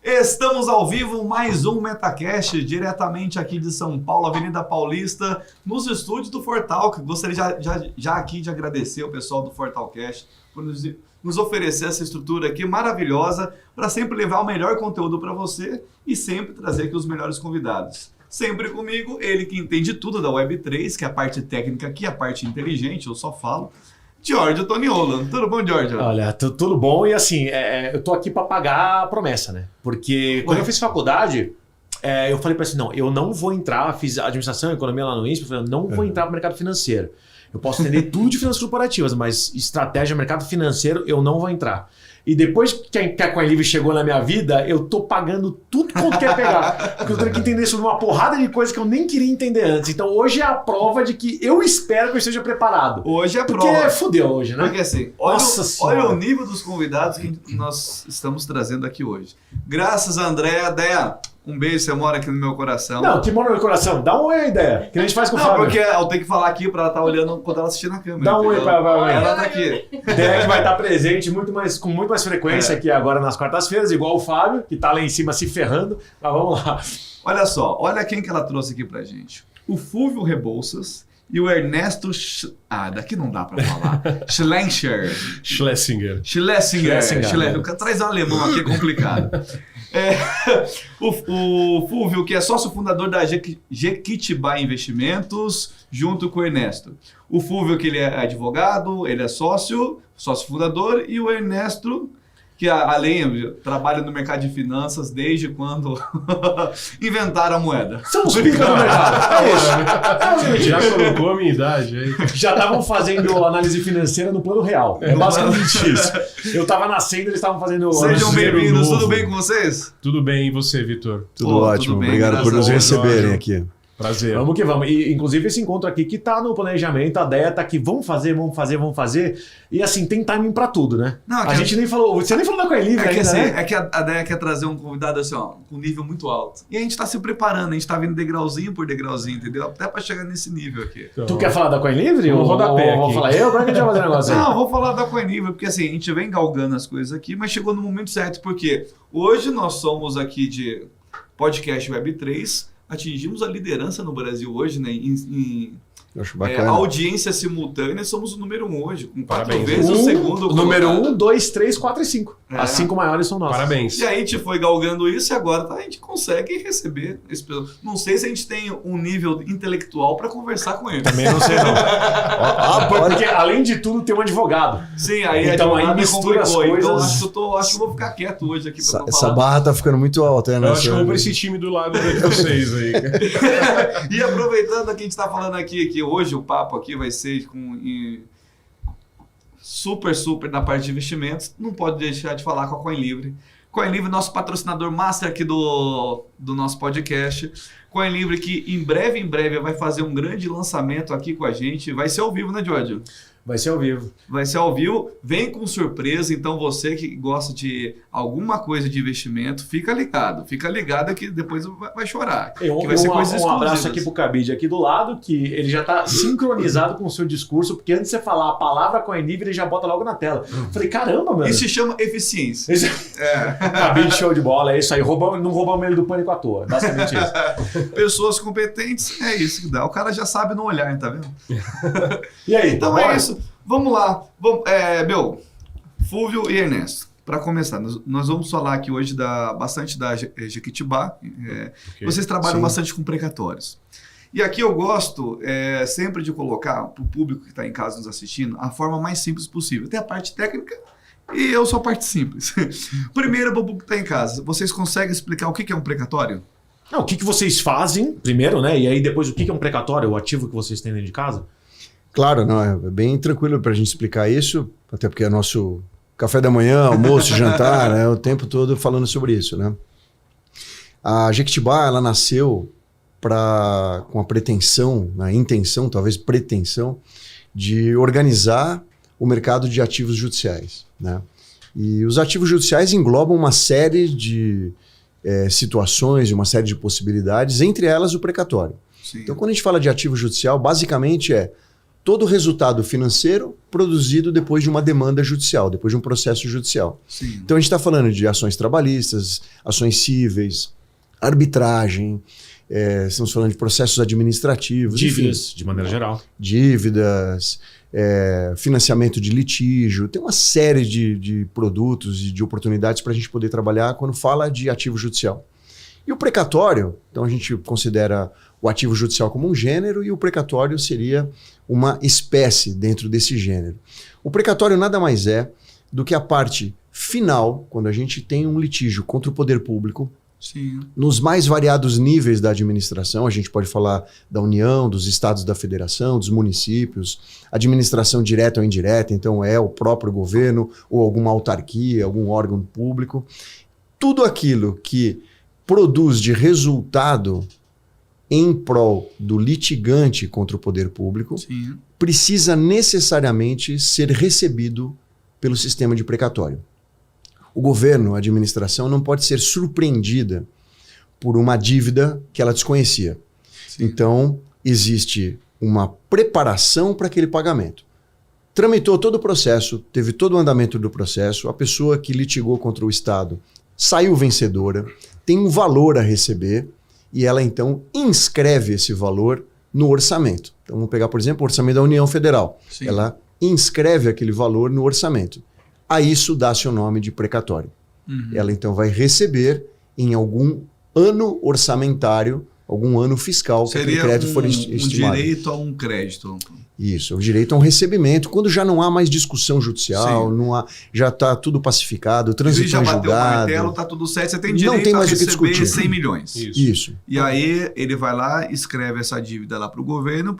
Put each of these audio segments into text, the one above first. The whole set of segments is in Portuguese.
Estamos ao vivo, mais um Metacast, diretamente aqui de São Paulo, Avenida Paulista, nos estúdios do Fortalk. Gostaria já aqui de agradecer o pessoal do Fortalcast por nos oferecer essa estrutura aqui maravilhosa para sempre levar o melhor conteúdo para você e sempre trazer aqui os melhores convidados. Sempre comigo, ele que entende tudo da Web3, que é a parte técnica aqui, a parte inteligente, eu só falo. Giorgio Toniolo. Tudo bom, Giorgio? Olha, tudo bom e assim, eu tô aqui para pagar a promessa, né? Porque quando eu fiz faculdade, eu falei para assim, não, eu não vou entrar, fiz administração e economia lá no INSPE, eu falei, eu não vou entrar pro mercado financeiro. Eu posso entender tudo de finanças corporativas, mas estratégia, mercado financeiro, eu não vou entrar. E depois que a CoinLivre chegou na minha vida, eu tô pagando tudo quanto quer pegar. Porque eu tenho que entender sobre uma porrada de coisas que eu nem queria entender antes. Então hoje é a prova de que eu espero que eu esteja preparado. Hoje é a prova. Porque fudeu hoje, né? Porque assim, olha o nível dos convidados que nós estamos trazendo aqui hoje. Graças a Andréa. Déia, um beijo, você mora aqui no meu coração. Não, que mora no meu coração. Dá um oi aí, Déia. Que a gente faz com o Fábio. Porque eu tenho que falar aqui pra ela estar olhando quando ela assistir na câmera. Dá um oi pra ela. Ela tá aqui. Déia que vai estar presente com muito mais frequência aqui agora nas quartas-feiras, igual o Fábio, que tá lá em cima se ferrando. Mas vamos lá. Olha só, olha quem que ela trouxe aqui pra gente. O Fúvio Rebouças e o Ernesto... daqui não dá pra falar. Schlesinger. Traz um alemão aqui, é complicado. O Fúvio, que é sócio fundador da Jequitibá Investimentos, junto com o Ernesto. O Fúvio, que ele é advogado, ele é sócio fundador, e o Ernesto, que além trabalha no mercado de finanças desde quando inventaram a moeda. São os picos do mercado. É isso. Já colocou a minha idade aí. Já estavam fazendo análise financeira no plano real. É basicamente isso. Eu estava nascendo, eles estavam fazendo... Sejam bem-vindos, tudo bem com vocês? Tudo bem, e você, Vitor? Tudo ótimo, tudo bem, obrigado por nos receberem aqui. Prazer. Vamos que vamos. E, inclusive, esse encontro aqui que tá no planejamento, a Déia tá aqui, vamos fazer. E assim, tem timing pra tudo, né? Não, a gente nem falou, você nem falou da CoinLivre ainda, assim, né? É que a Déia quer trazer um convidado assim, ó, com nível muito alto. E a gente tá se preparando, a gente tá vindo degrauzinho por degrauzinho, entendeu? Até pra chegar nesse nível aqui. Então, tu quer falar da CoinLivre? Vamos rodapé aqui. Vou falar eu? Como é que a gente vai fazer o negócio aí? Não, vou falar da CoinLivre, porque assim, a gente vem galgando as coisas aqui, mas chegou no momento certo, porque hoje nós somos aqui de podcast Web3, atingimos a liderança no Brasil hoje, né? Eu acho bacana. Audiência simultânea, somos o número 1 hoje, com 4 Parabéns. vezes o segundo. Número 1, 2, 3, 4 e 5. As 5 maiores são nossas. Parabéns. E aí a gente foi galgando isso e agora a gente consegue receber esse pessoal. Não sei se a gente tem um nível intelectual para conversar com eles. Também não sei não. Porque além de tudo tem um advogado. Sim, aí então aí mistura as coisas. Então acho que eu vou ficar quieto hoje aqui para não Essa falar. barra tá ficando muito alta, né? Eu acho que eu vou pra esse time do lado de vocês aí. E aproveitando que a gente está falando aqui, que hoje o papo aqui vai ser super na parte de investimentos, não pode deixar de falar com a CoinLivre. CoinLivre, nosso patrocinador master aqui do nosso podcast. CoinLivre que em breve vai fazer um grande lançamento aqui com a gente. Vai ser ao vivo, né, Giorgio? Vai ser ao vivo. Vai ser ao vivo, vem com surpresa, então você que gosta de alguma coisa de investimento, fica ligado que depois vai chorar. Que vai ser coisas um abraço exclusivas. aqui pro Cabide aqui do lado, que ele já tá sincronizado com o seu discurso, porque antes de você falar a palavra CoinLivre, ele já bota logo na tela. Falei, caramba, mano. Isso se chama eficiência. Cabide, show de bola, é isso aí. Não roubamos ele do pânico à toa, basicamente isso. Pessoas competentes, é isso que dá. O cara já sabe no olhar, tá vendo? E aí, Então bora? é isso. Vamos lá. Fúvio e Ernesto. Para começar, nós vamos falar aqui hoje bastante da Jequitibá. Okay. Vocês trabalham bastante com precatórios. E aqui eu gosto sempre de colocar para o público que está em casa nos assistindo a forma mais simples possível. Tem a parte técnica e eu sou a parte simples. Primeiro, para o público que está em casa, vocês conseguem explicar o que é um precatório? Não, o que vocês fazem primeiro, né? E aí depois o que é um precatório, o ativo que vocês têm dentro de casa? Claro, não, é bem tranquilo para a gente explicar isso, até porque é nosso café da manhã, almoço, jantar, né, o tempo todo falando sobre isso, né? A Jequitibá, ela nasceu com a pretensão, a intenção, talvez pretensão, de organizar o mercado de ativos judiciais, né? E os ativos judiciais englobam uma série de situações, uma série de possibilidades, entre elas o precatório. Sim. Então, quando a gente fala de ativo judicial, basicamente todo o resultado financeiro produzido depois de uma demanda judicial, depois de um processo judicial. Sim. Então a gente está falando de ações trabalhistas, ações cíveis, arbitragem, estamos falando de processos administrativos, Dívidas, enfim, de maneira geral. dívidas, financiamento de litígio, tem uma série de produtos e de oportunidades para a gente poder trabalhar quando fala de ativo judicial. E o precatório, então a gente considera o ativo judicial como um gênero e o precatório seria uma espécie dentro desse gênero. O precatório nada mais é do que a parte final, quando a gente tem um litígio contra o poder público, Sim. nos mais variados níveis da administração, a gente pode falar da União, dos estados da federação, dos municípios, administração direta ou indireta, então é o próprio governo ou alguma autarquia, algum órgão público. Tudo aquilo que produz de resultado em prol do litigante contra o poder público Sim. precisa necessariamente ser recebido pelo sistema de precatório. O governo, a administração, não pode ser surpreendida por uma dívida que ela desconhecia. Sim. Então, existe uma preparação para aquele pagamento. Tramitou todo o processo, teve todo o andamento do processo, a pessoa que litigou contra o Estado saiu vencedora, tem um valor a receber e ela, então, inscreve esse valor no orçamento. Então, vamos pegar, por exemplo, o orçamento da União Federal. Sim. Ela inscreve aquele valor no orçamento. A isso dá-se o nome de precatório. Uhum. Ela então vai receber em algum ano orçamentário, algum ano fiscal, que aquele Seria crédito for um estimado. direito a um crédito. Isso, o direito a um recebimento, quando já não há mais discussão judicial, Sim. não há, já está tudo pacificado, o O juiz trânsito já em bateu o julgado. martelo, tá tudo certo, você tem Não direito tem a mais o que receber discutir. 100 milhões. Isso. Isso. E aí ele vai lá, escreve essa dívida lá para o governo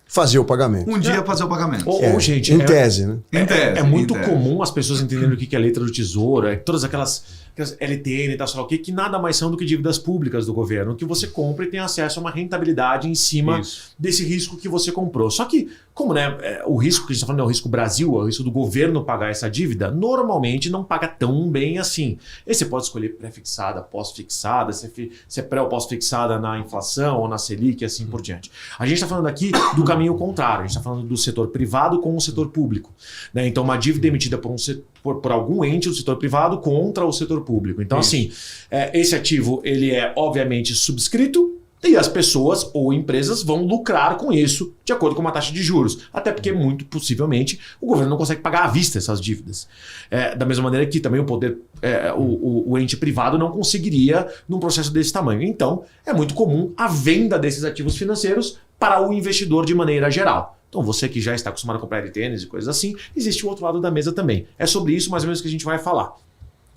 Fazer o pagamento. um dia fazer o pagamento. Ou, gente, em tese, né? Em tese, é muito em tese. comum as pessoas entenderem o que é letra do tesouro, todas aquelas LTN e tal, sei lá o quê, que nada mais são do que dívidas públicas do governo, que você compra e tem acesso a uma rentabilidade em cima Isso. desse risco que você comprou. Só que, como o risco que a gente está falando é o risco Brasil, é o risco do governo pagar essa dívida, normalmente não paga tão bem assim. E você pode escolher pré-fixada, pós-fixada, se é pré ou pós-fixada na inflação ou na Selic e assim por diante. A gente está falando aqui do caminho contrário, a gente está falando do setor privado com o setor público, né? Então, uma dívida emitida por algum ente do setor privado contra o setor público. Então, assim, esse ativo ele é obviamente subscrito e as pessoas ou empresas vão lucrar com isso de acordo com uma taxa de juros. Até porque, muito possivelmente, o governo não consegue pagar à vista essas dívidas. Da mesma maneira que também o poder, o ente privado não conseguiria num processo desse tamanho. Então, é muito comum a venda desses ativos financeiros para o investidor de maneira geral. Então, você que já está acostumado a comprar LTNs e coisas assim, existe o outro lado da mesa também. É sobre isso, mais ou menos, que a gente vai falar.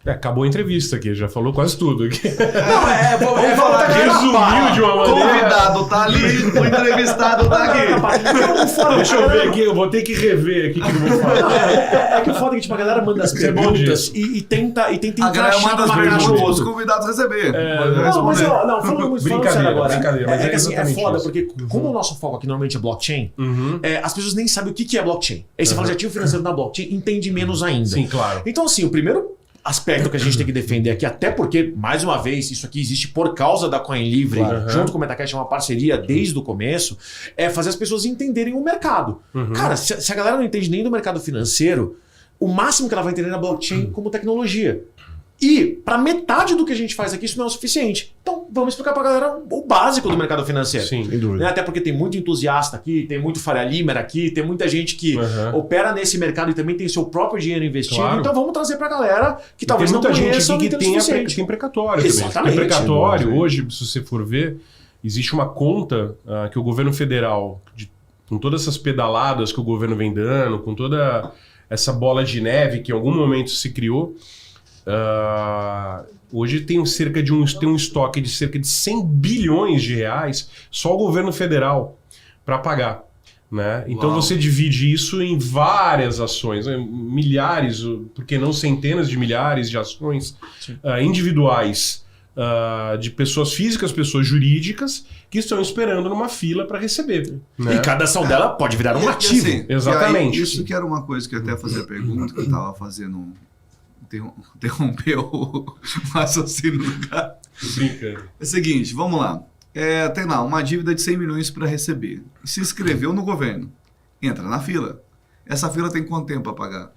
Acabou a entrevista aqui, já falou quase tudo aqui. Não, Vamos falar de Resumiu de uma O maneira. convidado tá ali, o entrevistado tá aqui. Deixa eu ver aqui, eu vou ter que rever aqui o que eu vou falar. É que o foda é que tipo, a galera manda as Isso é bom perguntas e tenta A galera encaixar manda as numa caixa perguntas ou para os outra. convidados receber. Não, mas falando sério Brincadeira, agora. brincadeira, mas é que assim, é exatamente foda, isso. porque como o nosso foco aqui normalmente é blockchain, Uhum. as pessoas nem sabem o que é blockchain. Aí você fala de ativo financeiro na blockchain, entende menos ainda. Sim, claro. Então, assim, o primeiro aspecto que a gente tem que defender aqui, até porque, mais uma vez, isso aqui existe por causa da Coin Livre, Claro. junto com o Metacast, é uma parceria desde o começo, é fazer as pessoas entenderem o mercado. Cara, se a galera não entende nem do mercado financeiro, o máximo que ela vai entender é na blockchain como tecnologia. E, para metade do que a gente faz aqui, isso não é o suficiente. Então, vamos explicar pra galera o básico do mercado financeiro. Sim. Sem dúvida. Né? Até porque tem muito entusiasta aqui, tem muito Faria Limer aqui, tem muita gente que Uhum. opera nesse mercado e também tem seu próprio dinheiro investido. Claro. Então vamos trazer pra galera que talvez tem não muita gente conheça ou aqui não que entenda o tem, suficiente. tem precatório também. Exatamente. Porque precatório, Sim. hoje, se você for ver, existe uma conta que o governo federal, com todas essas pedaladas que o governo vem dando, com toda essa bola de neve que em algum momento se criou, hoje tem tem um estoque de cerca de 100 bilhões de reais só o governo federal para pagar. Né? Então Uau. você divide isso em várias ações, né? Milhares, porque não centenas de milhares de ações individuais de pessoas físicas, pessoas jurídicas que estão esperando numa fila para receber. Né? E cada ação dela pode virar um E ativo. assim, Exatamente. e aí, isso que era uma coisa que eu até fazia a pergunta, que eu tava fazendo. Interrompeu o raciocínio do cara. Brincando. É o seguinte, vamos lá. tem lá uma dívida de 100 milhões para receber. Se inscreveu no governo, entra na fila. Essa fila tem quanto tempo para pagar?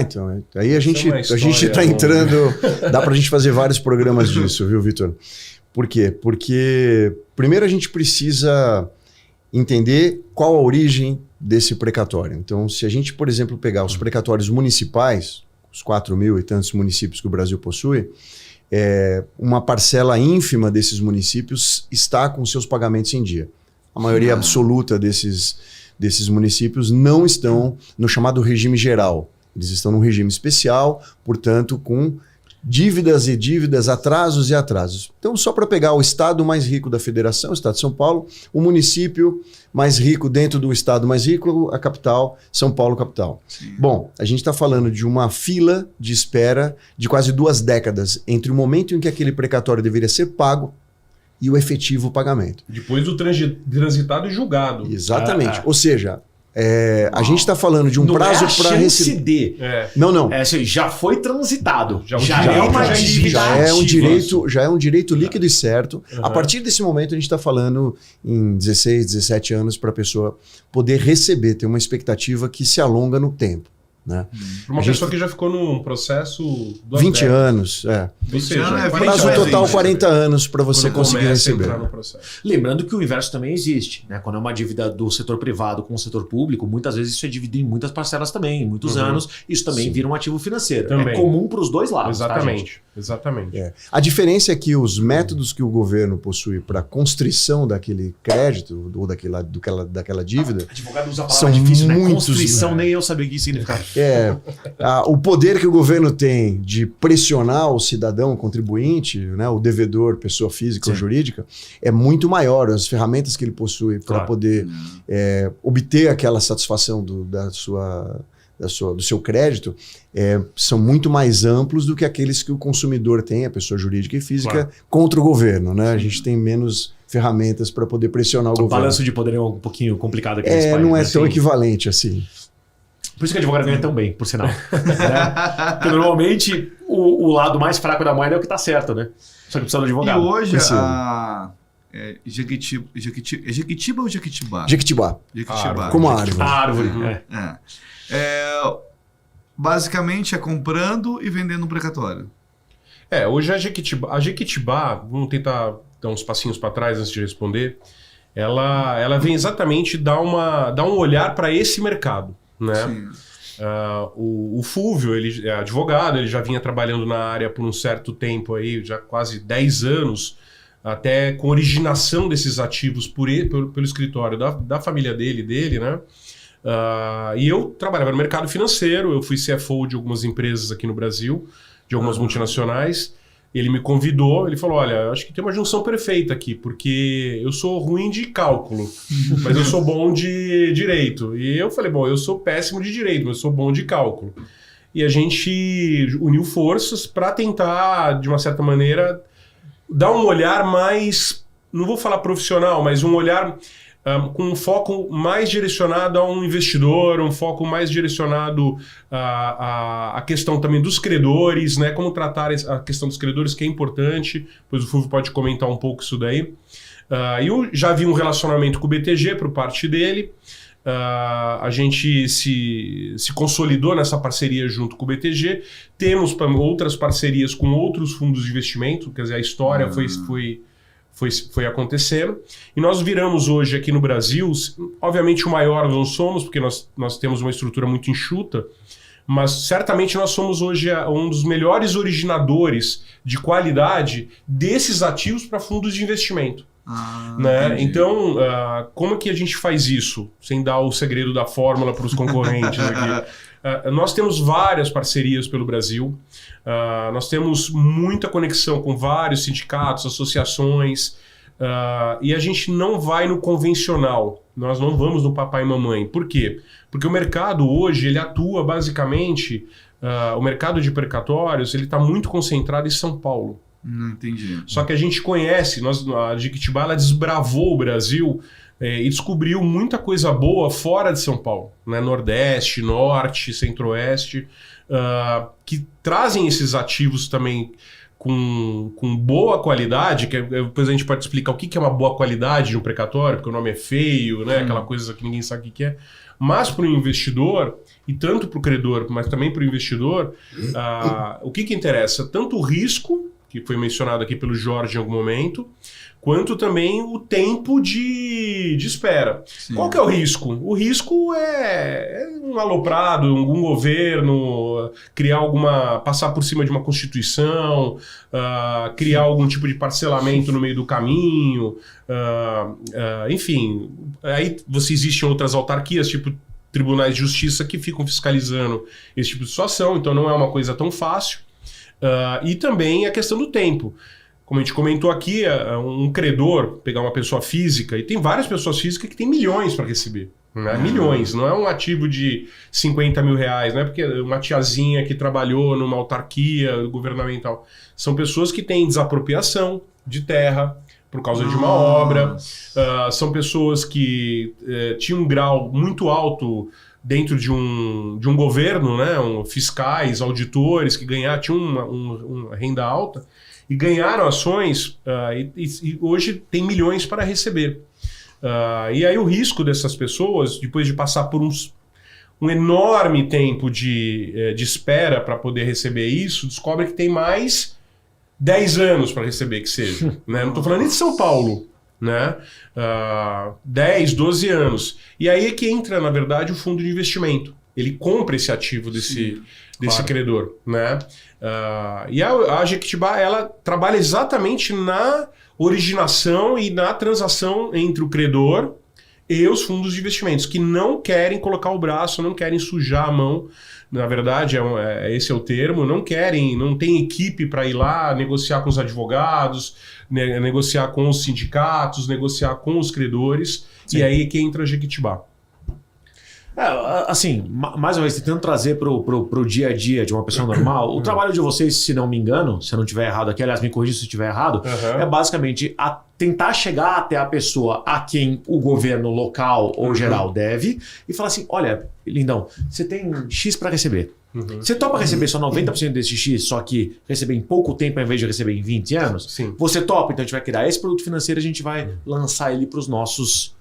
Então. Aí a gente história está entrando. Dá para a gente fazer vários programas disso, viu, Vitor? Por quê? Porque primeiro a gente precisa entender qual a origem desse precatório. Então, se a gente, por exemplo, pegar os precatórios municipais, os 4.000 e tantos municípios que o Brasil possui, uma parcela ínfima desses municípios está com seus pagamentos em dia. A maioria absoluta desses municípios não estão no chamado regime geral. Eles estão no regime especial, portanto, com dívidas e dívidas, atrasos e atrasos. Então, só para pegar o estado mais rico da federação, o estado de São Paulo, o município mais rico dentro do estado mais rico, a capital, São Paulo capital. Sim. Bom, a gente está falando de uma fila de espera de quase 2 décadas entre o momento em que aquele precatório deveria ser pago e o efetivo pagamento. Depois do transitado e julgado. Exatamente. Ou seja, a gente está falando de um prazo para receber. Não. Assim, já foi transitado. Já é um direito líquido e certo. A partir desse momento, a gente está falando em 16, 17 anos para a pessoa poder receber, ter uma expectativa que se alonga no tempo. Né? Uma pessoa que já ficou num processo... 20 anos. Ou seja, prazo total 40 anos para você conseguir receber. Lembrando que o inverso também existe. Né? Quando é uma dívida do setor privado com o setor público, muitas vezes isso é dividido em muitas parcelas também, em muitos anos. Isso também vira um ativo financeiro. Também. É comum para os dois lados. Exatamente. Tá, Exatamente. A diferença é que os métodos que o governo possui para constrição daquele crédito ou daquela dívida advogado usa a palavra são difícil, muitos, né? Constrição, nem eu sabia o que significava. O poder que o governo tem de pressionar o cidadão contribuinte, né, o devedor, pessoa física ou jurídica, é muito maior. As ferramentas que ele possui para poder obter aquela satisfação do seu crédito são muito mais amplos do que aqueles que o consumidor tem, a pessoa jurídica e física, contra o governo. Né? A gente tem menos ferramentas para poder pressionar o governo. O balanço de poder é um pouquinho complicado aqui nesse país. Não é tão equivalente assim. Por isso que o advogado ganha tão bem, por sinal. Porque normalmente o lado mais fraco da moeda é o que está certo, né? Só que precisa do advogado. E hoje Jequitiba ou Jequitibá? Jequitibá. Como a árvore. A árvore, basicamente é comprando e vendendo um precatório. Hoje a Jequitibá, vamos tentar dar uns passinhos para trás antes de responder, ela vem exatamente dar um olhar para esse mercado. Né? O Fúvio, ele é advogado, ele já vinha trabalhando na área por um certo tempo, aí, já quase 10 anos, até com originação desses ativos pelo escritório da família dele, né? E eu trabalhava no mercado financeiro, eu fui CFO de algumas empresas aqui no Brasil, de algumas multinacionais. Ele me convidou, ele falou, olha, acho que tem uma junção perfeita aqui, porque eu sou ruim de cálculo, mas eu sou bom de direito. E eu falei, bom, eu sou péssimo de direito, mas eu sou bom de cálculo. E a gente uniu forças para tentar, de uma certa maneira, dar um olhar mais, não vou falar profissional, mas um olhar com um foco mais direcionado a um investidor, um foco mais direcionado à questão também dos credores, né? Como tratar a questão dos credores, que é importante, pois o Fulvio pode comentar um pouco isso daí. Eu já vi um relacionamento com o BTG por parte dele, a gente se consolidou nessa parceria junto com o BTG, temos outras parcerias com outros fundos de investimento, quer dizer, a história foi acontecendo. E nós viramos hoje aqui no Brasil, obviamente o maior não somos, porque nós temos uma estrutura muito enxuta, mas certamente nós somos hoje um dos melhores originadores de qualidade desses ativos para fundos de investimento. Né? Então, como é que a gente faz isso? Sem dar o segredo da fórmula para os concorrentes aqui. Nós temos várias parcerias pelo Brasil, nós temos muita conexão com vários sindicatos, associações, e a gente não vai no convencional, nós não vamos no papai e mamãe. Por quê? Porque o mercado hoje, ele atua basicamente, o mercado de precatórios, ele está muito concentrado em São Paulo. Não entendi. Só que a gente conhece, a Jequitibá, ela desbravou o Brasil e descobriu muita coisa boa fora de São Paulo, né? Nordeste, Norte, Centro-Oeste, que trazem esses ativos também com boa qualidade, que depois a gente pode explicar o que é uma boa qualidade de um precatório, porque o nome é feio, né? Aquela coisa que ninguém sabe o que é. Mas para o investidor, e tanto para o credor, mas também para o investidor, o que interessa? Tanto o risco, que foi mencionado aqui pelo Jorge em algum momento, quanto também o tempo de espera. Sim. Qual que é o risco? O risco é um aloprado, um governo, passar por cima de uma constituição, criar algum tipo de parcelamento no meio do caminho, enfim. Aí existem outras autarquias, tipo tribunais de justiça, que ficam fiscalizando esse tipo de situação, então não é uma coisa tão fácil. E também a questão do tempo. Como a gente comentou aqui, um credor, pegar uma pessoa física, e tem várias pessoas físicas que têm milhões para receber. Né? Milhões, não é um ativo de 50 mil reais, não é porque uma tiazinha que trabalhou numa autarquia governamental. São pessoas que têm desapropriação de terra por causa de uma obra, são pessoas que tinham um grau muito alto dentro de um governo, né? Fiscais, auditores, que tinham uma renda alta, e ganharam ações e hoje tem milhões para receber. E aí o risco dessas pessoas, depois de passar por um enorme tempo de espera para poder receber isso, descobre que tem mais 10 anos para receber, que seja. Né? Não estou falando nem de São Paulo. Né? 10, 12 anos. E aí é que entra, na verdade, o fundo de investimento. Ele compra esse ativo desse credor. Né? E a Jequitibá, ela trabalha exatamente na originação e na transação entre o credor e os fundos de investimentos, que não querem colocar o braço, não querem sujar a mão. Na verdade, esse é o termo, não tem equipe para ir lá negociar com os advogados, negociar com os sindicatos, negociar com os credores. Sim. E aí é que entra a Jequitibá. Assim, mais uma vez, tentando trazer para o dia a dia de uma pessoa normal, o trabalho de vocês, se não me engano, se eu não estiver errado aqui, aliás, me corrija se eu estiver errado, é basicamente tentar chegar até a pessoa a quem o governo local ou geral deve e falar assim, olha, lindão, você tem X para receber. Você topa receber só 90% desse X, só que receber em pouco tempo ao invés de receber em 20 anos? Sim. Você topa, então a gente vai criar esse produto financeiro, a gente vai lançar ele para os nossos...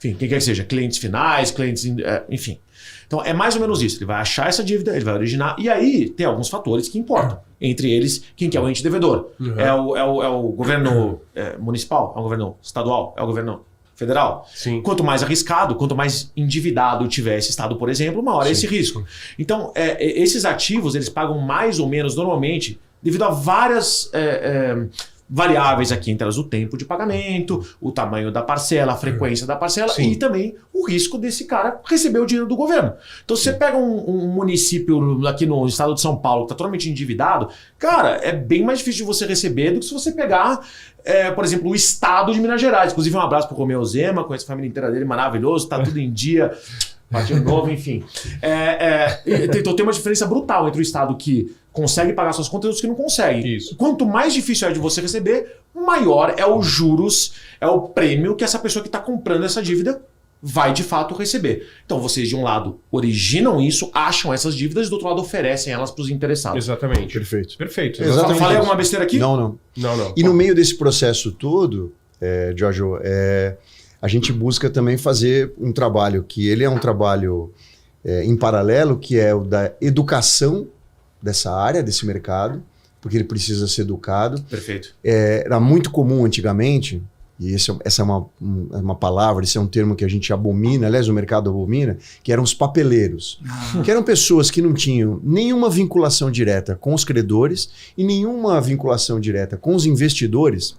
Enfim, quem quer que seja, clientes finais, clientes... enfim. Então, é mais ou menos isso. Ele vai achar essa dívida, ele vai originar, e aí tem alguns fatores que importam. Entre eles, quem que é o ente devedor? É o governo municipal? É o governo estadual? É o governo federal? Sim. Quanto mais arriscado, quanto mais endividado tiver esse estado, por exemplo, maior é esse risco. Então, esses ativos, eles pagam mais ou menos, normalmente, devido a várias... variáveis aqui, entre elas o tempo de pagamento, o tamanho da parcela, a frequência da parcela. Sim. E também o risco desse cara receber o dinheiro do governo. Então, se você pega um município aqui no estado de São Paulo que está totalmente endividado, cara, é bem mais difícil de você receber do que se você pegar, por exemplo, o estado de Minas Gerais. Inclusive, um abraço para o Romeu Zema, conheço a família inteira dele, maravilhoso, tá tudo em dia, partido novo, enfim. Então, tem uma diferença brutal entre o estado que consegue pagar suas contas e os que não conseguem. Isso. Quanto mais difícil é de você receber, maior é os juros, é o prêmio que essa pessoa que está comprando essa dívida vai de fato receber. Então vocês de um lado originam isso, acham essas dívidas e do outro lado oferecem elas para os interessados. Exatamente. Perfeito. Perfeito. Exatamente. Falei alguma besteira aqui? Não. E no meio desse processo todo, Giorgio, a gente busca também fazer um trabalho que ele é um trabalho em paralelo, que é o da educação dessa área, desse mercado, porque ele precisa ser educado. Perfeito. Era muito comum antigamente, e essa é uma palavra, esse é um termo que a gente abomina, aliás, o mercado abomina, que eram os papeleiros. Que eram pessoas que não tinham nenhuma vinculação direta com os credores e nenhuma vinculação direta com os investidores,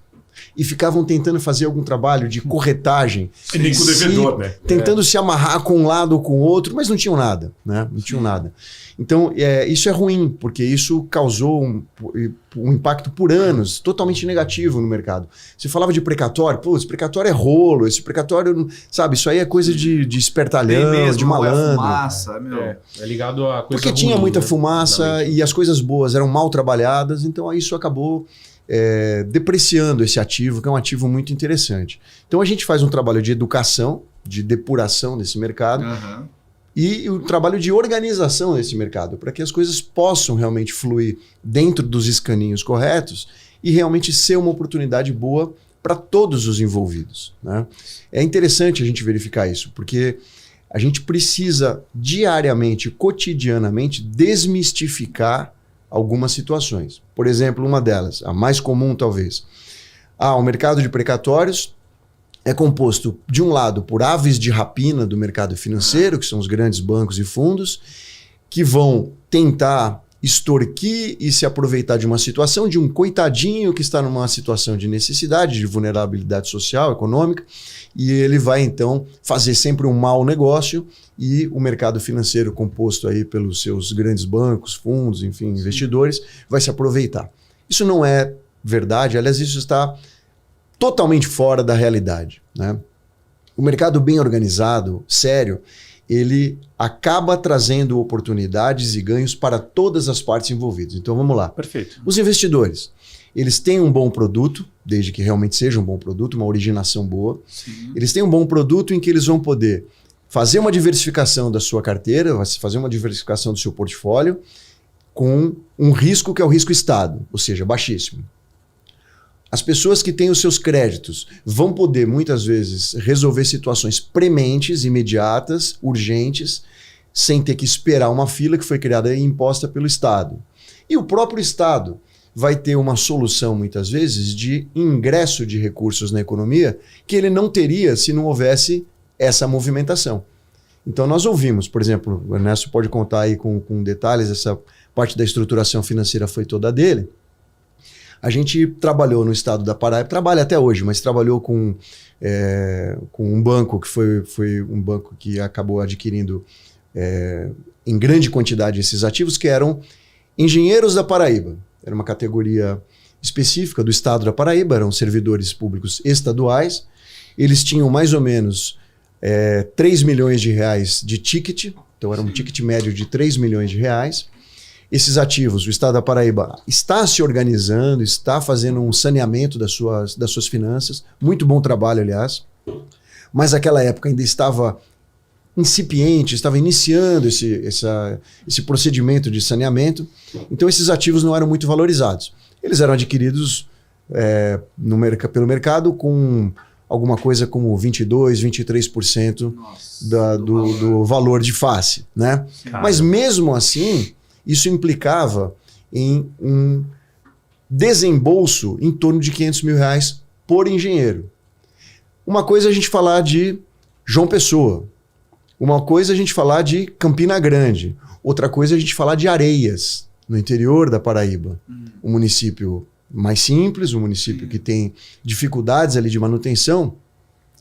e ficavam tentando fazer algum trabalho de corretagem. E nem com o devedor, né? Tentando se amarrar com um lado ou com o outro, mas não tinham nada, né? Não tinham nada. Então, isso é ruim, porque isso causou um impacto por anos totalmente negativo no mercado. Você falava de precatório, esse precatório é rolo, esse precatório, sabe, isso aí é coisa de espertalhão, mesmo, de malandro. Fumaça, é ligado a coisa porque ruim, tinha muita né? fumaça e as coisas boas eram mal trabalhadas, então isso acabou depreciando esse ativo, que é um ativo muito interessante. Então a gente faz um trabalho de educação, de depuração desse mercado. e o trabalho de organização desse mercado, para que as coisas possam realmente fluir dentro dos escaninhos corretos e realmente ser uma oportunidade boa para todos os envolvidos, né? É interessante a gente verificar isso, porque a gente precisa diariamente, cotidianamente, desmistificar algumas situações. Por exemplo, uma delas, a mais comum talvez. O mercado de precatórios é composto, de um lado, por aves de rapina do mercado financeiro, que são os grandes bancos e fundos, que vão tentar extorquir e se aproveitar de uma situação de um coitadinho que está numa situação de necessidade, de vulnerabilidade social, econômica, e ele vai, então, fazer sempre um mau negócio e o mercado financeiro, composto aí pelos seus grandes bancos, fundos, enfim, investidores, vai se aproveitar. Isso não é verdade, aliás, isso está totalmente fora da realidade, né? O mercado bem organizado, sério, ele acaba trazendo oportunidades e ganhos para todas as partes envolvidas. Então vamos lá. Perfeito. Os investidores, eles têm um bom produto, desde que realmente seja um bom produto, uma originação boa. Sim. Eles têm um bom produto em que eles vão poder fazer uma diversificação da sua carteira, fazer uma diversificação do seu portfólio, com um risco que é o risco Estado, ou seja, baixíssimo. As pessoas que têm os seus créditos vão poder, muitas vezes, resolver situações prementes, imediatas, urgentes, sem ter que esperar uma fila que foi criada e imposta pelo Estado. E o próprio Estado vai ter uma solução, muitas vezes, de ingresso de recursos na economia que ele não teria se não houvesse essa movimentação. Então nós ouvimos, por exemplo, o Ernesto pode contar aí com detalhes, essa parte da estruturação financeira foi toda dele. A gente trabalhou no estado da Paraíba, trabalha até hoje, mas trabalhou com um banco que foi um banco que acabou adquirindo em grande quantidade esses ativos, que eram engenheiros da Paraíba. Era uma categoria específica do estado da Paraíba, eram servidores públicos estaduais. Eles tinham mais ou menos 3 milhões de reais de ticket, então era um ticket médio de 3 milhões de reais. Esses ativos, o estado da Paraíba está se organizando, está fazendo um saneamento das suas finanças, muito bom trabalho, aliás, mas naquela época ainda estava incipiente, estava iniciando esse procedimento de saneamento, então esses ativos não eram muito valorizados. Eles eram adquiridos pelo mercado com alguma coisa como 22%, 23% do valor de face, né? Mas mesmo assim, isso implicava em um desembolso em torno de 500 mil reais por engenheiro. Uma coisa é a gente falar de João Pessoa, uma coisa é a gente falar de Campina Grande, outra coisa é a gente falar de Areias, no interior da Paraíba. Um município mais simples, um município que tem dificuldades ali de manutenção,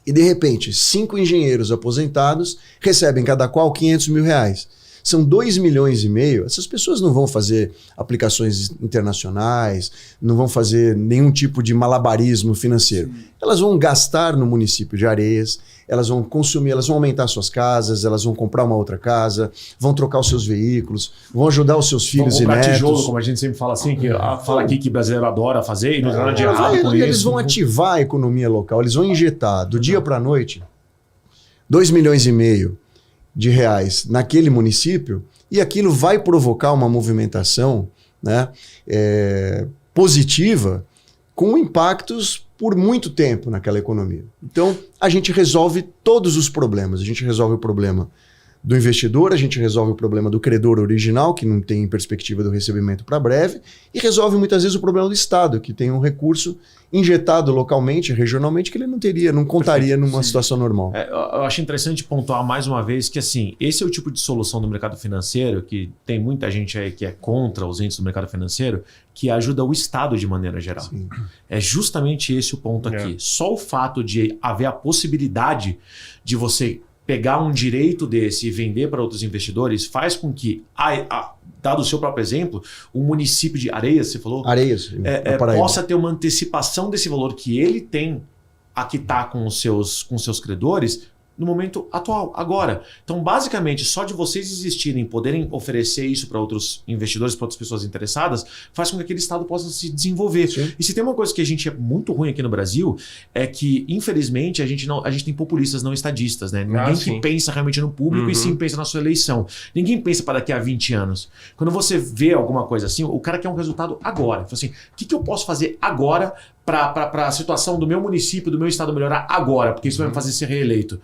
e de repente 5 engenheiros aposentados recebem cada qual 500 mil reais. São 2 milhões e meio. Essas pessoas não vão fazer aplicações internacionais, não vão fazer nenhum tipo de malabarismo financeiro. Sim. Elas vão gastar no município de Areias, elas vão consumir, elas vão aumentar suas casas, elas vão comprar uma outra casa, vão trocar os seus veículos, vão ajudar os seus filhos e netos. Tijolo, como a gente sempre fala assim, que fala aqui que o brasileiro adora fazer e não tem nada de errado com isso. Eles vão ativar a economia local, eles vão injetar do dia para a noite 2 milhões e meio de reais naquele município, e aquilo vai provocar uma movimentação, né, positiva, com impactos por muito tempo naquela economia. Então, a gente resolve todos os problemas. A gente resolve o problema do investidor, a gente resolve o problema do credor original, que não tem perspectiva do recebimento para breve, e resolve muitas vezes o problema do Estado, que tem um recurso injetado localmente, regionalmente, que ele não teria, não contaria numa situação normal. Eu acho interessante pontuar mais uma vez que assim, esse é o tipo de solução do mercado financeiro, que tem muita gente aí que é contra os entes do mercado financeiro, que ajuda o Estado de maneira geral. Sim. É justamente esse o ponto aqui. Só o fato de haver a possibilidade de você pegar um direito desse e vender para outros investidores faz com que, dado o seu próprio exemplo, o município de Areias, você falou? Areias, possa ter uma antecipação desse valor que ele tem a quitar com os seus credores no momento atual, agora. Então, basicamente, só de vocês existirem, poderem oferecer isso para outros investidores, para outras pessoas interessadas, faz com que aquele estado possa se desenvolver. Sim. E se tem uma coisa que a gente é muito ruim aqui no Brasil, é que, infelizmente, a gente tem populistas não estadistas, né? Ninguém que pensa realmente no público e sim pensa na sua eleição. Ninguém pensa para daqui a 20 anos. Quando você vê alguma coisa assim, o cara quer um resultado agora. Então, assim, o que eu posso fazer agora para a situação do meu município, do meu estado melhorar agora, porque isso vai me fazer ser reeleito.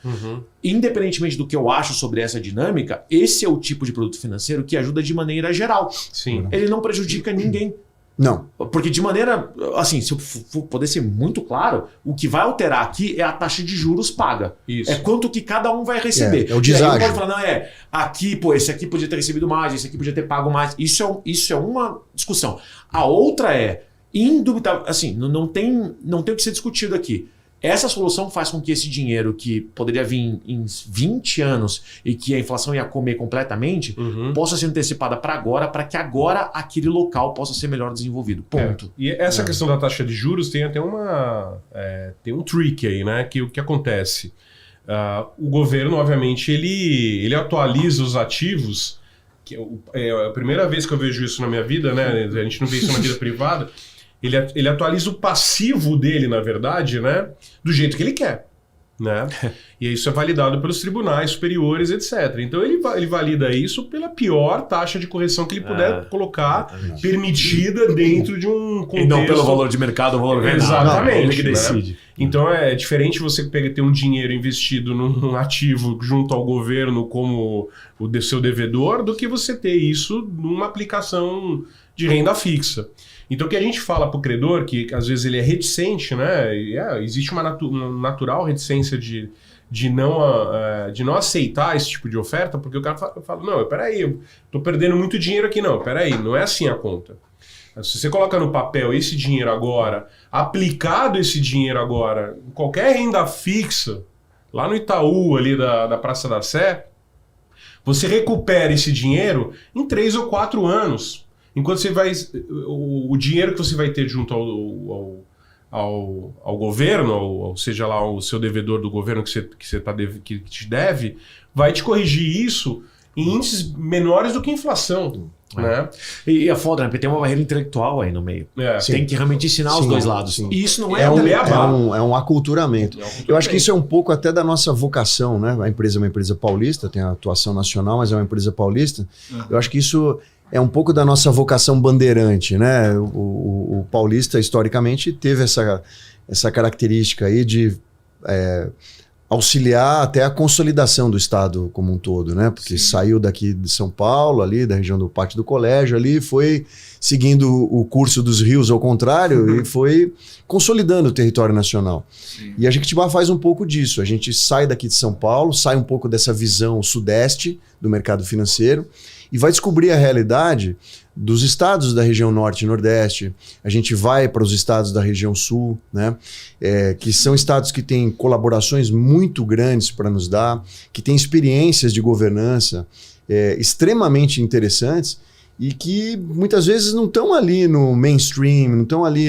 Independentemente do que eu acho sobre essa dinâmica, esse é o tipo de produto financeiro que ajuda de maneira geral. Sim. Ele não prejudica ninguém. Não. Porque de maneira, assim, se eu for poder ser muito claro, o que vai alterar aqui é a taxa de juros paga. Isso. É quanto que cada um vai receber. É o deságio. E aí pode falar, não, aqui, pô, esse aqui podia ter recebido mais, esse aqui podia ter pago mais. Isso é uma discussão. A outra é, indubitável, assim, não tem o que ser discutido aqui. Essa solução faz com que esse dinheiro que poderia vir em 20 anos e que a inflação ia comer completamente, possa ser antecipada para agora, para que agora aquele local possa ser melhor desenvolvido. Ponto. E essa questão da taxa de juros tem até tem um trick aí, né? Que o que acontece? O governo, obviamente, ele atualiza os ativos, que é a primeira vez que eu vejo isso na minha vida, né? A gente não vê isso na vida privada. Ele atualiza o passivo dele, na verdade, né? Do jeito que ele quer. Né? E isso é validado pelos tribunais superiores, etc. Então ele valida isso pela pior taxa de correção que ele puder colocar, permitida dentro de um contexto. E não pelo valor de mercado, o valor real. Exatamente. Ele que decide. Né? Então é diferente você ter um dinheiro investido num ativo junto ao governo como o seu devedor, do que você ter isso numa aplicação de renda fixa. Então o que a gente fala para o credor, que às vezes ele é reticente, né? Existe uma natural reticência de não aceitar esse tipo de oferta, porque o cara fala, não, peraí, eu tô perdendo muito dinheiro aqui. Não, peraí, não é assim a conta. Se você coloca no papel esse dinheiro agora, aplicado esse dinheiro agora, em qualquer renda fixa, lá no Itaú, ali da Praça da Sé, você recupera esse dinheiro em 3 ou 4 anos. Enquanto você vai. O dinheiro que você vai ter junto ao governo, ou seja lá, o seu devedor do governo que te deve, vai te corrigir isso em índices menores do que a inflação. Né? E é foda, né? Porque tem uma barreira intelectual aí no meio. Tem que realmente ensinar os dois lados. Sim. E isso não é um aculturamento. Eu acho que isso é um pouco até da nossa vocação, né? A empresa é uma empresa paulista, tem a atuação nacional, mas é uma empresa paulista. Eu acho que isso é um pouco da nossa vocação bandeirante, né? O paulista, historicamente, teve essa característica aí de auxiliar até a consolidação do Estado como um todo, né? Porque saiu daqui de São Paulo, ali da região do Pátio do Colégio, ali foi seguindo o curso dos rios ao contrário e foi consolidando o território nacional. E a Jequitibá faz um pouco disso. A gente sai daqui de São Paulo, sai um pouco dessa visão sudeste do mercado financeiro e vai descobrir a realidade dos estados da região norte e nordeste. A gente vai para os estados da região sul, né? Que são estados que têm colaborações muito grandes para nos dar, que têm experiências de governança extremamente interessantes e que muitas vezes não estão ali no mainstream, não estão ali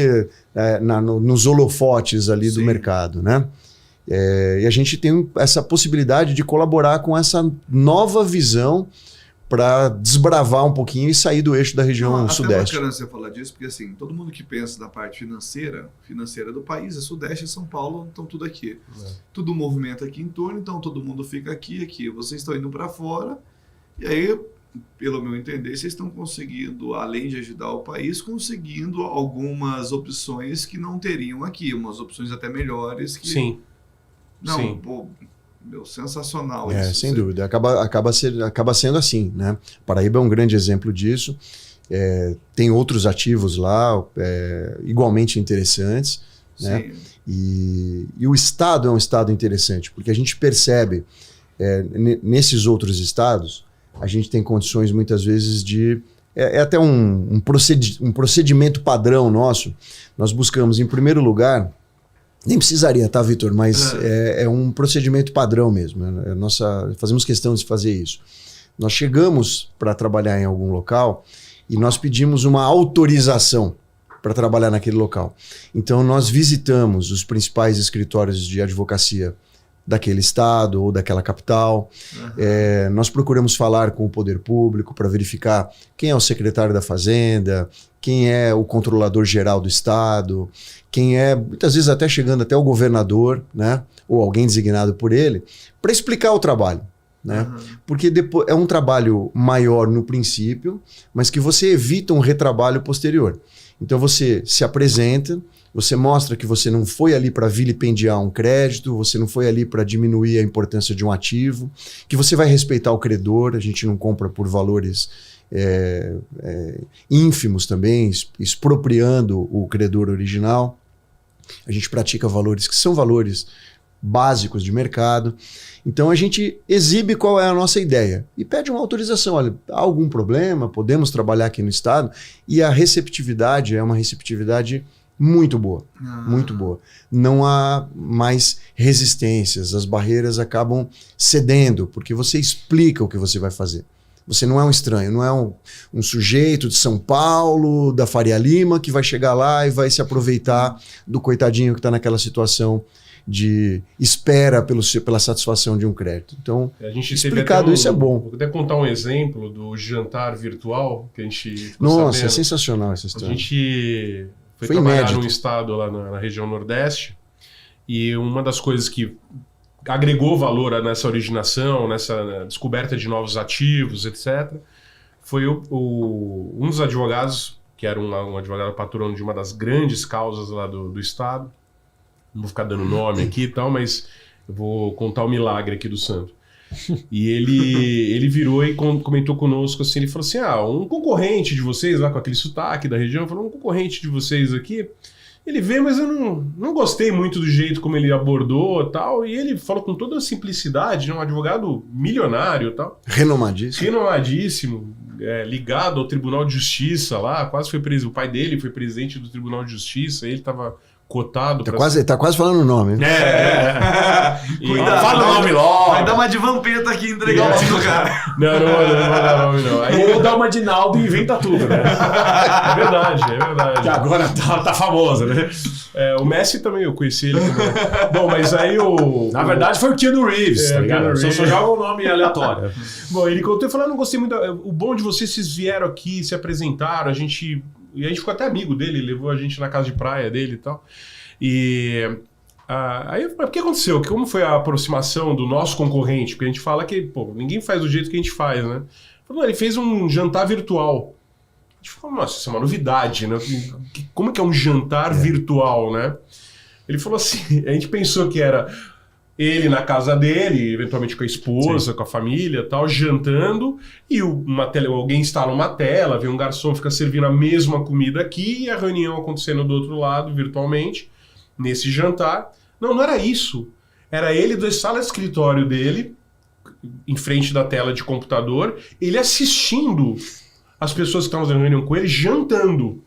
nos holofotes ali do mercado, né? E a gente tem essa possibilidade de colaborar com essa nova visão para desbravar um pouquinho e sair do eixo da região sudeste. É bacana você falar disso, porque assim, todo mundo que pensa na parte financeira do país, é sudeste e São Paulo, então tudo aqui. Tudo movimento aqui em torno, então todo mundo fica aqui. Vocês estão indo para fora, e aí, pelo meu entender, vocês estão conseguindo, além de ajudar o país, conseguindo algumas opções que não teriam aqui, umas opções até melhores que... Sim. Pô, sensacional isso. Sem dúvida. Acaba sendo assim, né? Paraíba é um grande exemplo disso. Tem outros ativos lá igualmente interessantes. Né? E o Estado é um Estado interessante, porque a gente percebe nesses outros estados, a gente tem condições muitas vezes de... até um procedimento padrão nosso. Nós buscamos, em primeiro lugar... Nem precisaria, tá, Vitor? Mas é um procedimento padrão mesmo. Fazemos questão de fazer isso. Nós chegamos para trabalhar em algum local e nós pedimos uma autorização para trabalhar naquele local. Então, nós visitamos os principais escritórios de advocacia daquele estado ou daquela capital. Nós procuramos falar com o poder público para verificar quem é o secretário da Fazenda, quem é o controlador geral do estado, quem é, muitas vezes até chegando até o governador, né, ou alguém designado por ele, para explicar o trabalho. Né? Porque depois é um trabalho maior no princípio, mas que você evita um retrabalho posterior. Então você se apresenta, você mostra que você não foi ali para vilipendiar um crédito, você não foi ali para diminuir a importância de um ativo, que você vai respeitar o credor, a gente não compra por valores ínfimos também, expropriando o credor original. A gente pratica valores que são valores básicos de mercado. Então a gente exibe qual é a nossa ideia e pede uma autorização. Olha, há algum problema? Podemos trabalhar aqui no estado? E a receptividade é uma receptividade muito boa, muito boa. Não há mais resistências, as barreiras acabam cedendo, porque você explica o que você vai fazer. Você não é um estranho, não é um sujeito de São Paulo, da Faria Lima, que vai chegar lá e vai se aproveitar do coitadinho que está naquela situação de espera pela satisfação de um crédito. Então, a gente explicado isso é bom. Vou até contar um exemplo do jantar virtual que a gente ficou Nossa, sabendo. é sensacional essa A história. gente foi Foi trabalhar inédito. num estado lá na região Nordeste e uma das coisas que agregou valor nessa originação, nessa descoberta de novos ativos, etc., foi um dos advogados, que era um advogado patrono de uma das grandes causas lá do estado. Não vou ficar dando nome aqui e tal, mas eu vou contar o milagre aqui do santo. E ele virou e comentou conosco assim, ele falou assim, um concorrente de vocês, lá com aquele sotaque da região, falou, um concorrente de vocês aqui, ele veio, mas eu não gostei muito do jeito como ele abordou e tal, e ele falou com toda a simplicidade, um advogado milionário e tal. Renomadíssimo, ligado ao Tribunal de Justiça lá, quase foi preso, o pai dele foi presidente do Tribunal de Justiça, ele estava cotado. Tá quase falando o nome. Né? Cuidado, fala o nome logo. Vai dar uma de Vampeta aqui e entregar o nome do cara. Não vou dar nome não. Aí Ou dá uma de Naldo e inventa tudo, né? É verdade. Que agora tá famoso, né? O Messi também, eu conheci ele também. Bom, mas aí Na verdade foi o Keanu Reeves, tá ligado? Keanu Só Reeves. joga o nome aleatório. Bom, ele contou e falou, não gostei muito. O bom de vocês vieram aqui, se apresentaram, e a gente ficou até amigo dele, levou a gente na casa de praia dele e tal. E aí eu falei, o que aconteceu? Como foi a aproximação do nosso concorrente? Porque a gente fala que, ninguém faz do jeito que a gente faz, né? Ele fez um jantar virtual. A gente falou, nossa, isso é uma novidade, né? Como que é um jantar virtual, né? Ele falou assim, a gente pensou que era ele na casa dele, eventualmente com a esposa, com a família, tal, jantando, e alguém instala uma tela, vem um garçom, fica servindo a mesma comida aqui, e a reunião acontecendo do outro lado, virtualmente, nesse jantar. Não era isso. Era ele da sala de escritório dele, em frente da tela de computador, ele assistindo as pessoas que estavam fazendo reunião com ele, jantando.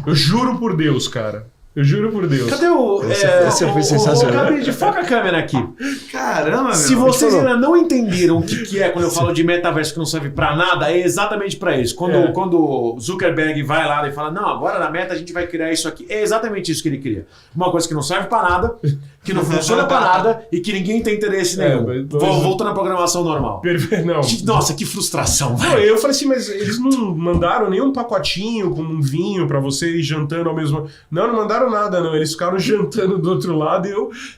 Eu juro por Deus, cara. Eu juro por Deus. Cadê o... Essa foi sensacional. Cabide, foca a câmera aqui. Caramba, Se meu. vocês ainda não entenderam o que é quando eu falo de metaverso que não serve pra nada, é exatamente pra isso. Quando o Zuckerberg vai lá e fala, não, agora na meta a gente vai criar isso aqui, é exatamente isso que ele cria. Uma coisa que não serve pra nada, que não funciona pra nada e que ninguém tem interesse nenhum. Voltando à programação normal. Não. Nossa, que frustração. Eu falei assim, mas eles não mandaram nenhum pacotinho com um vinho pra vocês jantando ao mesmo... Não mandaram nada, não. Eles ficaram jantando do outro lado e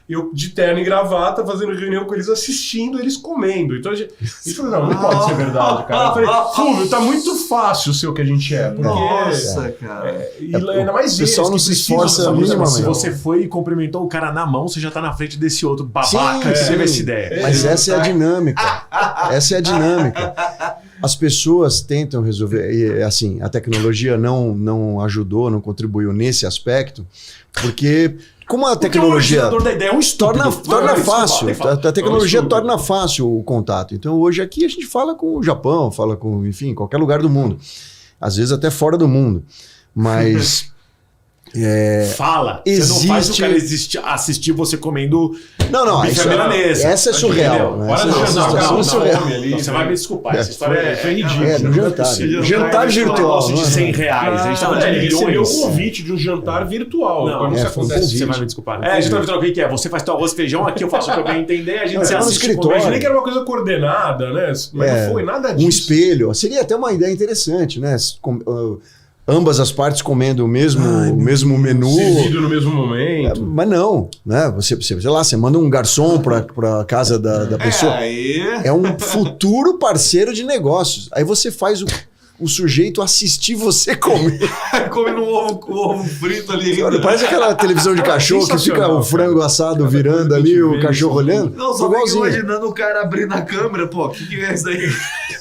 eu de terno e gravata, fazendo reunião com eles, assistindo, eles comendo. Então a gente falou, não pode ser verdade, cara. Eu falei, Fulvio, tá muito fácil ser o que a gente é. Porque, Nossa, cara. E ainda mais o pessoal não se esforça minimamente. Se você foi e cumprimentou o cara na mão, você já tá na frente desse outro babaca que teve essa ideia. Mas essa é a dinâmica. Essa é a dinâmica. As pessoas tentam resolver, e assim, a tecnologia não ajudou, não contribuiu nesse aspecto, porque como a tecnologia O da ideia é um estúpido. torna fácil, a tecnologia estúpido. torna fácil o contato. Então hoje aqui a gente fala com o Japão, fala com, enfim, qualquer lugar do mundo, às vezes até fora do mundo, mas Fala. existe- Você não faz o cara assistir você comendo Não, bife à milanesa. essa é surreal. Né? Hora Essa do é jantar, o cara situação não surreal. come ali. Você vai me desculpar, essa história Foi ridículo. No jantar. possível. Jantar virtual. negócio de Não é? 100 reais. A gente tá falando de Ele recebeu milhões. o convite de um jantar virtual. Não, Quando isso foi um acontece. Você vai me desculpar. Jantar virtual, o que é? Você faz teu arroz e feijão, aqui eu faço o que eu bem entender, a gente Não, se é no assiste. escritório. Eu imaginei que era uma coisa coordenada, né? Mas não foi nada disso. Um espelho. Seria até uma ideia interessante, né? Ambas as partes comendo o mesmo menu. Servido no mesmo momento. Mas não, né? Você, sei lá, você manda um garçom para casa da pessoa. Aí... É um futuro parceiro de negócios. Aí você faz o sujeito assistir você comer. Comendo um ovo frito ali. Olha, parece aquela televisão de cachorro que fica sensacional, o frango cara. assado virando ali, o cachorro olhando. Não, só fico Igualzinho. imaginando o cara abrindo a câmera, pô, o que é isso aí?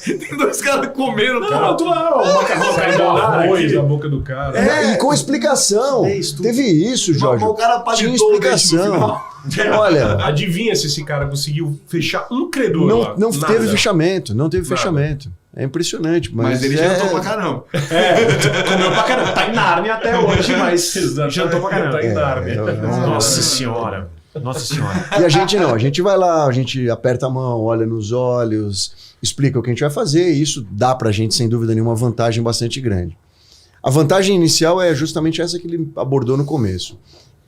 Tem dois caras comendo, Não, cara. tu não, o macarrão carbonara Arroz aqui. na boca do cara. E com explicação. É isso tudo. Teve isso, Jorge. O cara Tinha palitou o dente no explicação. final. Olha, Adivinha se esse cara conseguiu fechar um credor lá. não Nada. teve fechamento. Não teve Nada. fechamento. É impressionante. Mas ele jantou pra caramba. Comeu pra caramba. Tá em Nárnia até hoje, mas Exatamente. jantou pra caramba. Tá em Nárnia. Nossa senhora. Nossa senhora. E a gente não, a gente vai lá, a gente aperta a mão, olha nos olhos, explica o que a gente vai fazer, e isso dá pra gente, sem dúvida nenhuma, uma vantagem bastante grande. A vantagem inicial é justamente essa que ele abordou no começo.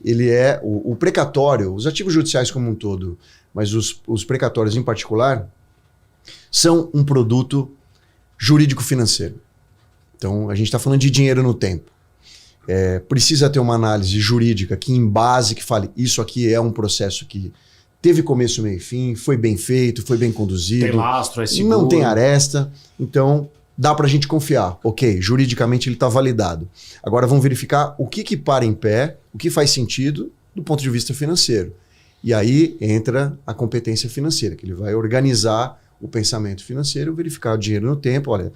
Ele é o precatório, os ativos judiciais como um todo, mas os precatórios em particular, são um produto jurídico-financeiro. Então, a gente está falando de dinheiro no tempo. Precisa ter uma análise jurídica que embase, que fale, isso aqui é um processo que teve começo, meio e fim, foi bem feito, foi bem conduzido. Tem lastro, é seguro. Não tem aresta, então dá para a gente confiar. Ok, juridicamente ele está validado. Agora vamos verificar o que para em pé, o que faz sentido do ponto de vista financeiro. E aí entra a competência financeira, que ele vai organizar o pensamento financeiro, verificar o dinheiro no tempo. Olha,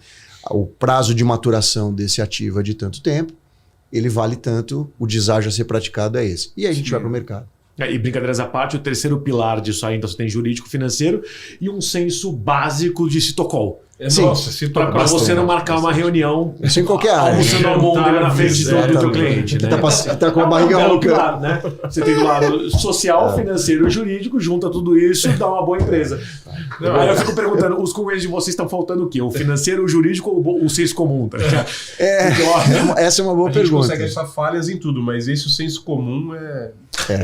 o prazo de maturação desse ativo é de tanto tempo, ele vale tanto, o deságio a ser praticado é esse. E aí a gente vai para o mercado. E brincadeiras à parte, o terceiro pilar disso aí, então você tem jurídico, financeiro e um senso básico de citocol. Sim. Nossa, se toca Para você não bastante. marcar uma reunião Isso em qualquer área. almoçando almôndega na frente do teu Exatamente. cliente. Né? Tá com a barriga É um belo louca. pilar, né? Você tem do lado social, financeiro e jurídico, junta tudo isso e dá uma boa empresa. Aí eu fico perguntando, os concorrentes de vocês estão faltando o quê? O financeiro, o jurídico ou o senso comum? Tá? Essa é uma boa A gente pergunta. consegue achar falhas em tudo, mas esse o senso comum é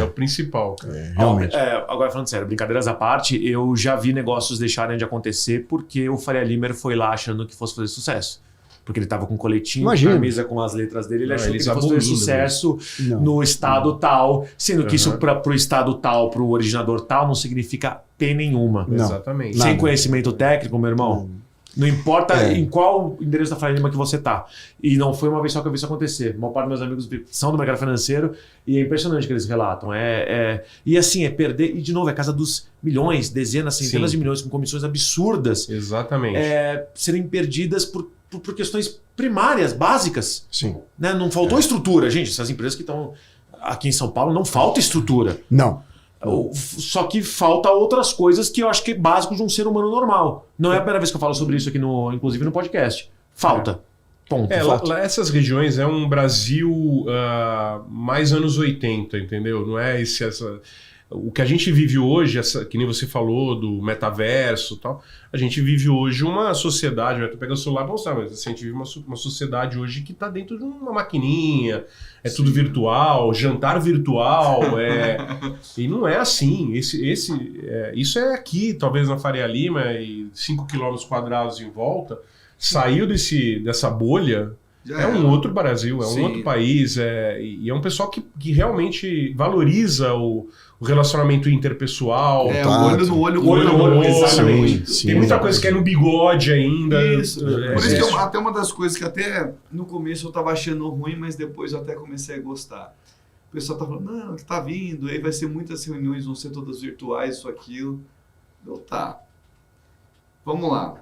o principal, cara. Realmente. Agora falando sério, brincadeiras à parte, eu já vi negócios deixarem de acontecer porque o Faria Limer foi lá achando que fosse fazer sucesso. Porque ele tava com um coletinho, Imagina. camisa com as letras dele, ele Não, achou que eles ele fosse fazer abolindo sucesso Não. no estado tal, sendo que isso Uhum. para o estado tal, para o originador tal, não significa P nenhuma. Não. Exatamente. Nada. Sem conhecimento técnico, meu irmão. Não importa É. em qual endereço da Faria Lima que você tá. E não foi uma vez só que eu vi isso acontecer. A maior parte dos meus amigos são do mercado financeiro e é impressionante o que eles relatam. E assim, é perder... E de novo, é casa dos milhões, dezenas, centenas Sim. de milhões com comissões absurdas Exatamente. serem perdidas por questões primárias, básicas. Sim. Né? Não faltou estrutura. Gente, essas empresas que estão aqui em São Paulo, não falta estrutura. Não. Só que falta outras coisas que eu acho que é básico de um ser humano normal. Não é a primeira vez que eu falo sobre isso aqui, inclusive no podcast. Falta. Ponto. Falta. Essas regiões é um Brasil mais anos 80, entendeu? Não é o que a gente vive hoje, que nem você falou do metaverso e tal, a gente vive hoje uma sociedade, eu tô pegando o celular para mostrar, mas assim, a gente vive uma sociedade hoje que está dentro de uma maquininha, tudo virtual, jantar virtual, e não é assim. Isso é aqui, talvez na Faria Lima, e 5 km² em volta, saiu dessa bolha. É um outro Brasil, é um Sim. outro país, e é um pessoal que realmente valoriza o relacionamento interpessoal. Contato. Olho no olho, Olho no olho, exatamente. Sim, Tem muita coisa que é no bigode ainda. Isso. Por isso que É. até uma das coisas que até no começo eu tava achando ruim, mas depois eu até comecei a gostar. O pessoal tá falando, não, que tá vindo, aí vai ser muitas reuniões, vão ser todas virtuais, isso, aquilo. Eu, tá. Vamos lá.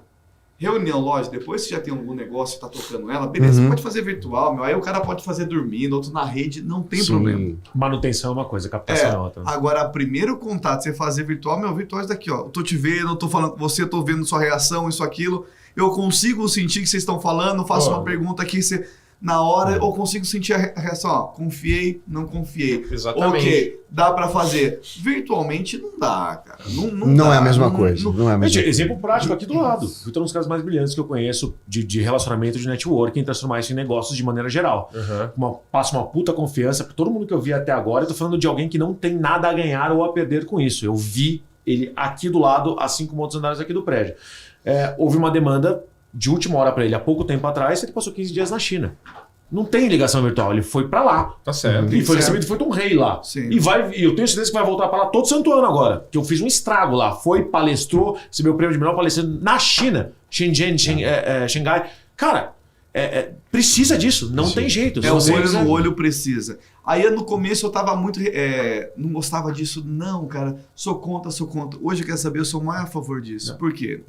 Reunião, lógico, depois que já tem algum negócio, tá tocando ela, beleza, Uhum. você pode fazer virtual, meu. Aí o cara pode fazer dormindo, outro na rede, não tem Sim. problema. Manutenção é uma coisa, captação é outra. Agora, primeiro contato, você fazer virtual, virtual é isso daqui, ó. Eu tô te vendo, eu tô falando com você, eu tô vendo sua reação, isso, aquilo. Eu consigo sentir que vocês estão falando, faço Ó. uma pergunta aqui, você... na hora eu consigo sentir a reação, ó, confiei, não confiei. Exatamente. Ok, dá pra fazer. Virtualmente não dá, cara. Não dá, é a mesma coisa. Não é a mesma Gente, coisa. exemplo prático aqui do lado. Vitor é um dos caras mais brilhantes que eu conheço de relacionamento, de networking, transformar isso em negócios de maneira geral. Passa uma puta confiança pra todo mundo que eu vi até agora. Eu tô falando de alguém que não tem nada a ganhar ou a perder com isso. Eu vi ele aqui do lado, assim como outros andares aqui do prédio. Houve uma demanda de última hora pra ele há pouco tempo atrás, ele passou 15 dias na China. Não tem ligação virtual, ele foi pra lá. Tá certo. E foi recebido, foi um rei lá. Sim. E eu tenho certeza que vai voltar pra lá todo santo ano agora. Que eu fiz um estrago lá. Foi, palestrou, recebeu o prêmio de melhor palestrante na China. Shenzhen, Xangai. Cara, precisa disso. Não tem jeito. Se O você olho quiser- no olho precisa. Aí no começo eu tava muito. Não gostava disso. Não, cara, sou contra. Hoje eu quero saber, eu sou mais a favor disso. Por quê?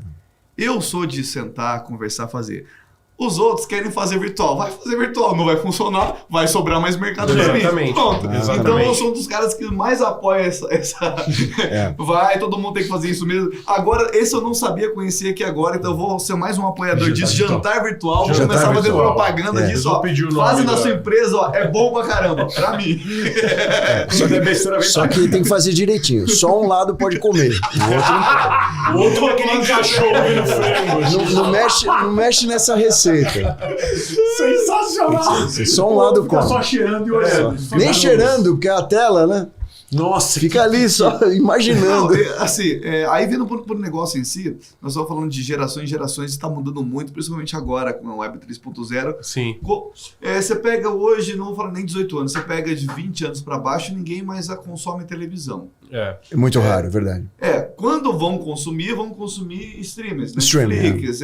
Eu sou de sentar, conversar, fazer. Os outros querem fazer virtual. Vai fazer virtual, não vai funcionar, vai sobrar mais mercado pra mim. Exatamente. Pronto. Exatamente. Então eu sou um dos caras que mais apoia essa. Vai, todo mundo tem que fazer isso mesmo. Agora, esse eu não sabia conhecer aqui agora, então eu vou ser mais um apoiador disso. Jantar virtual. Vou Jantar começar a fazer virtual. propaganda disso, Eu vou ó. pedir o nome Fazem na da- sua empresa, ó. É bom pra caramba. Pra mim. Só que é besteira vem Só que tem que fazer direitinho. Só um lado pode comer. O outro não pode. O outro é que nem cachorro no frango. Não mexe nessa receita. Sensacional! Só um lado Fica come. só cheirando e olhando. Nem cheirando, porque é a tela, né? Nossa, Fica ali só Não, imaginando. assim, aí vindo pro negócio em si, nós estamos falando de gerações em gerações, está mudando muito, principalmente agora com a Web 3.0. Sim. Você pega hoje, não vou falar nem 18 anos, você pega de 20 anos para baixo, ninguém mais consome televisão. É. É muito raro, é verdade. Quando vão consumir streamers, Streaming, Netflix,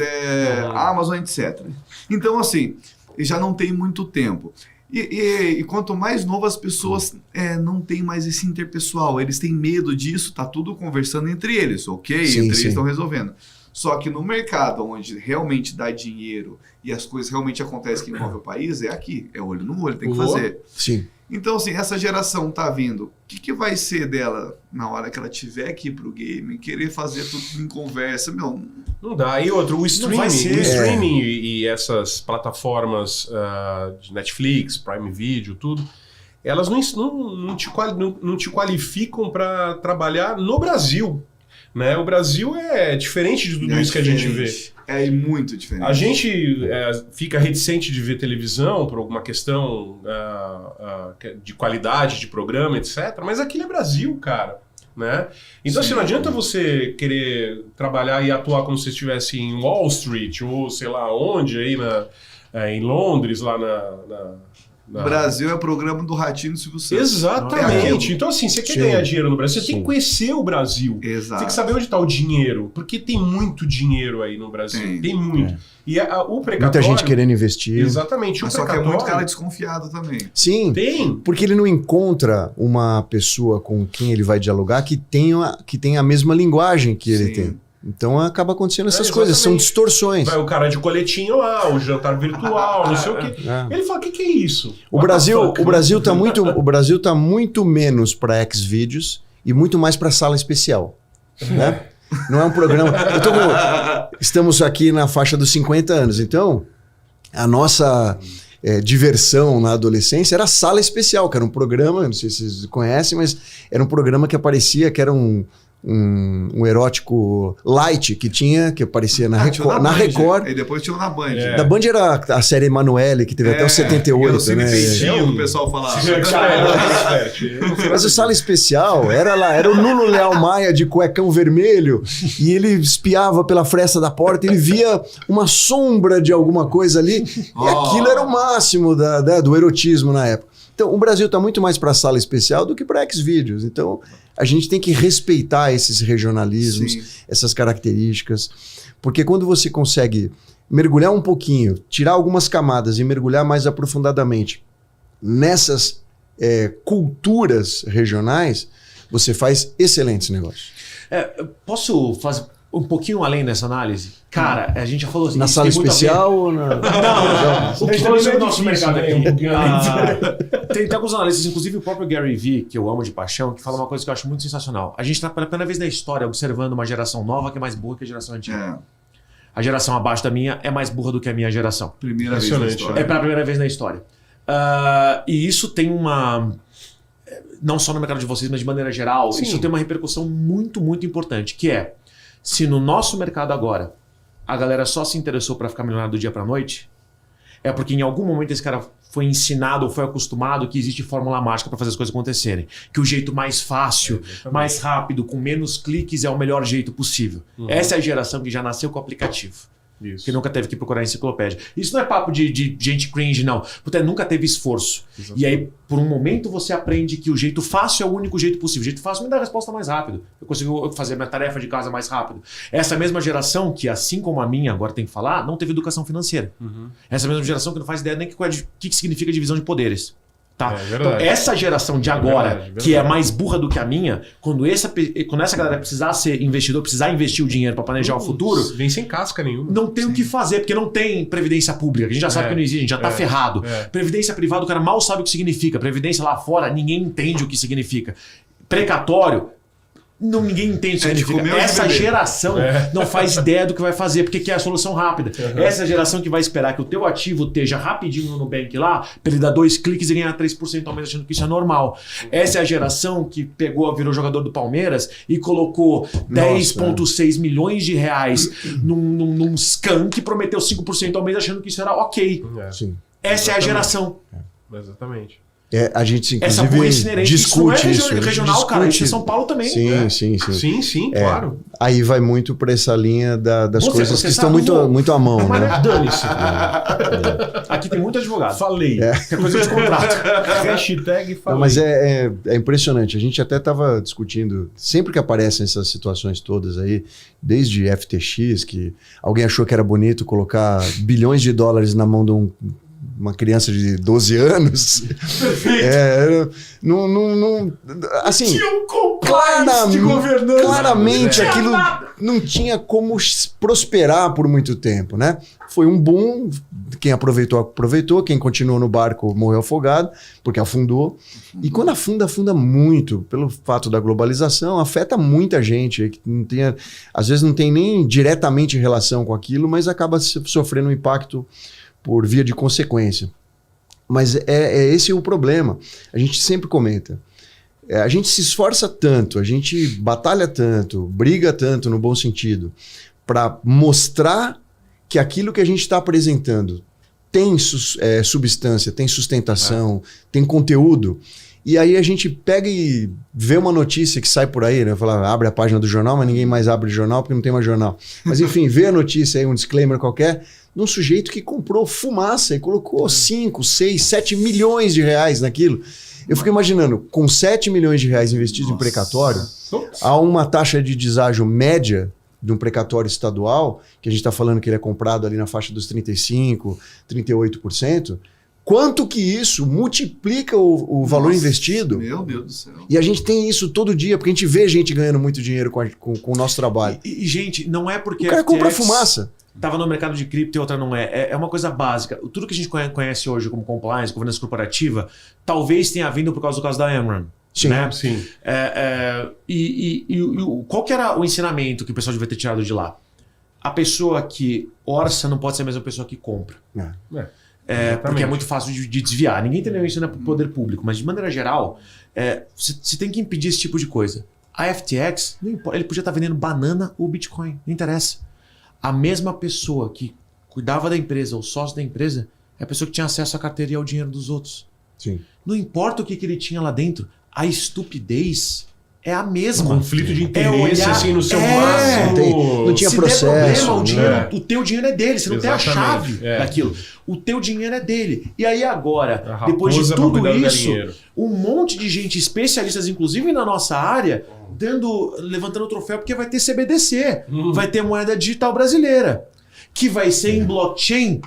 Amazon, etc. Então, assim, já não tem muito tempo. E quanto mais novas as pessoas não tem mais esse interpessoal, eles têm medo disso, tá tudo conversando entre eles, ok? Sim, Eles sim. estão resolvendo. Só que no mercado, onde realmente dá dinheiro e as coisas realmente acontecem que envolvem o país, é aqui, é olho no olho, tem que fazer. Sim. Então, assim, essa geração tá vindo. O que vai ser dela na hora que ela tiver aqui pro game, querer fazer tudo em conversa? Meu, Não dá. E outro, o streaming, vai ser. e essas plataformas de Netflix, Prime Video, tudo, elas não te qualificam para trabalhar no Brasil. Né? O Brasil é diferente de tudo isso que a gente vê. É muito diferente. A gente fica reticente de ver televisão por alguma questão de qualidade de programa, etc. Mas aquilo é Brasil, cara. Né? Então, assim, não adianta você querer trabalhar e atuar como se estivesse em Wall Street ou sei lá onde, aí em Londres, lá Brasil é programa do Ratinho do Silvio Santos. Exatamente. Então, assim, você quer Sim. ganhar dinheiro no Brasil, você tem Sim. que conhecer o Brasil. Exato. Você tem que saber onde está o dinheiro, porque tem muito dinheiro aí no Brasil. Tem muito. E o precatório... Muita gente querendo investir. Exatamente. Mas o só que é precatório... muito cara desconfiado também. Sim. Tem. Porque ele não encontra uma pessoa com quem ele vai dialogar que tenha a mesma linguagem que ele Sim. tem. Então acaba acontecendo essas É, coisas, são exatamente. distorções. Vai o cara de coletinho lá, o jantar virtual, não sei o quê. É. Ele fala, o que é isso? O What the Brasil, fuck? o Brasil tá muito menos para Xvideos e muito mais para sala especial, né? Não é um programa. Estamos aqui na faixa dos 50 anos, então a nossa diversão na adolescência era Sala Especial, que era um programa, não sei se vocês conhecem, mas era um programa que aparecia, que era um erótico light que aparecia na Tinha Record. Na Band. Record. E depois tinha o na Band. Da Band era a série Emanuele, que teve até o 78, né? O pessoal falava. Mas o Sala Especial era o Nuno Leal Maia de cuecão vermelho e ele espiava pela fresta da porta e ele via uma sombra de alguma coisa ali e aquilo era o máximo do erotismo na época. Então o Brasil está muito mais para Sala Especial do que para Xvideos. Então a gente tem que respeitar esses regionalismos, Sim. essas características, porque quando você consegue mergulhar um pouquinho, tirar algumas camadas e mergulhar mais aprofundadamente nessas culturas regionais, você faz excelentes negócios. Posso fazer um pouquinho além nessa análise? Cara, a gente já falou assim... Na isso sala tem muito a ver- especial ou na... Não, o que Também está é no nosso difícil, mercado né? aqui. Um pouquinho além. Tem alguns analistas, inclusive o próprio Gary Vee, que eu amo de paixão, que fala uma coisa que eu acho muito sensacional. A gente está pela primeira vez na história observando uma geração nova que é mais boa que a geração antiga. A geração abaixo da minha é mais burra do que a minha geração. Primeira vez na história. É pela primeira vez na história. E isso tem uma... Não só no mercado de vocês, mas de maneira geral, Sim. isso tem uma repercussão muito, muito importante, que é, se no nosso mercado agora a galera só se interessou para ficar milionário do dia para noite, é porque em algum momento esse cara foi ensinado ou foi acostumado que existe fórmula mágica para fazer as coisas acontecerem. Que o jeito mais fácil, mais rápido, com menos cliques é o melhor jeito possível. Essa é a geração que já nasceu com o aplicativo. Isso. Que nunca teve que procurar enciclopédia. Isso não é papo de gente cringe, não. Porque nunca teve esforço. Exatamente. E aí, por um momento, você aprende que o jeito fácil é o único jeito possível. O jeito fácil me dá a resposta mais rápido. Eu consigo fazer minha tarefa de casa mais rápido. Essa mesma geração, que assim como a minha, agora tem que falar, não teve educação financeira. Essa mesma geração que não faz ideia nem o que significa divisão de poderes. Tá? É Então, verdade. essa geração de agora, Verdade. que é mais burra do que a minha, quando essa galera precisar ser investidor, precisar investir o dinheiro para planejar o futuro, Vem sem casca nenhuma. não tem o que fazer, porque não tem previdência pública, que a gente já sabe que não existe, a gente já tá ferrado. Previdência privada, o cara mal sabe o que significa. Previdência lá fora, ninguém entende o que significa. Precatório, ninguém entende o que significa. Essa geração não faz ideia do que vai fazer, porque quer a solução rápida. Essa geração que vai esperar que o teu ativo esteja rapidinho no Nubank lá, para ele dar 2 cliques e ganhar 3% ao mês, achando que isso é normal. Essa é a geração que virou jogador do Palmeiras e colocou 10,6 milhões de reais num scan que prometeu 5% ao mês, achando que isso era ok. Sim. Essa é a geração. Exatamente. A gente, Essa inclusive, burrice inerente. discute isso não é isso. regional, cara. Isso é São Paulo também. Sim. Sim, claro. Aí vai muito para essa linha das Você coisas que estão sabe, muito à mão, Mas né? dane-se. Aqui tem muito advogado. Falei. Que é coisa de contrato. Hashtag falei. Não, mas é impressionante. A gente até estava discutindo, sempre que aparecem essas situações todas aí, desde FTX, que alguém achou que era bonito colocar bilhões de dólares na mão de uma criança de 12 anos. Assim, Tinha um compliance de governança. claramente aquilo não tinha como prosperar por muito tempo, né? Foi um boom, quem aproveitou, quem continuou no barco morreu afogado, porque afundou. E quando afunda muito, pelo fato da globalização, afeta muita gente, que não tem, às vezes não tem nem diretamente relação com aquilo, mas acaba sofrendo um impacto por via de consequência. Mas esse o problema. A gente sempre comenta. A gente se esforça tanto, a gente batalha tanto, briga tanto no bom sentido, para mostrar que aquilo que a gente está apresentando tem substância, tem sustentação, tem conteúdo. E aí a gente pega e vê uma notícia que sai por aí, né? Fala, abre a página do jornal, mas ninguém mais abre o jornal porque não tem mais jornal. Mas enfim, vê a notícia aí, um disclaimer qualquer, de um sujeito que comprou fumaça e colocou 5, 6, 7 milhões de reais naquilo. Eu fico imaginando, com 7 milhões de reais investidos em precatório, há uma taxa de deságio média de um precatório estadual, que a gente está falando que ele é comprado ali na faixa dos 35%, 38%, quanto que isso multiplica o valor investido? Meu Deus do céu. E a gente tem isso todo dia, porque a gente vê gente ganhando muito dinheiro com o nosso trabalho. E, gente, não é porque O cara compra fumaça. Estava no mercado de cripto e outra não é. É uma coisa básica. Tudo que a gente conhece hoje como compliance, governança corporativa, talvez tenha vindo por causa do caso da Enron. Sim, né? Sim. Qual que era o ensinamento que o pessoal devia ter tirado de lá? A pessoa que orça não pode ser a mesma pessoa que compra. Porque é muito fácil de desviar. Ninguém entendeu isso para o poder público, mas de maneira geral, você tem que impedir esse tipo de coisa. A FTX, não importa, ele podia estar vendendo banana ou Bitcoin, não interessa. A mesma pessoa que cuidava da empresa, o sócio da empresa, é a pessoa que tinha acesso à carteira e ao dinheiro dos outros. Sim. Não importa o que ele tinha lá dentro, a estupidez é a mesma. Conflito de interesse, olhar, assim, no seu máximo. Não tinha se processo. Der problema, o teu dinheiro é dele, você não tem a chave Exatamente, daquilo. O teu dinheiro é dele. E aí agora, A depois de raposa pra tudo cuidar do isso, galinheiro. um monte de gente, especialistas inclusive na nossa área, levantando o troféu porque vai ter CBDC, vai ter moeda digital brasileira, que vai ser em blockchain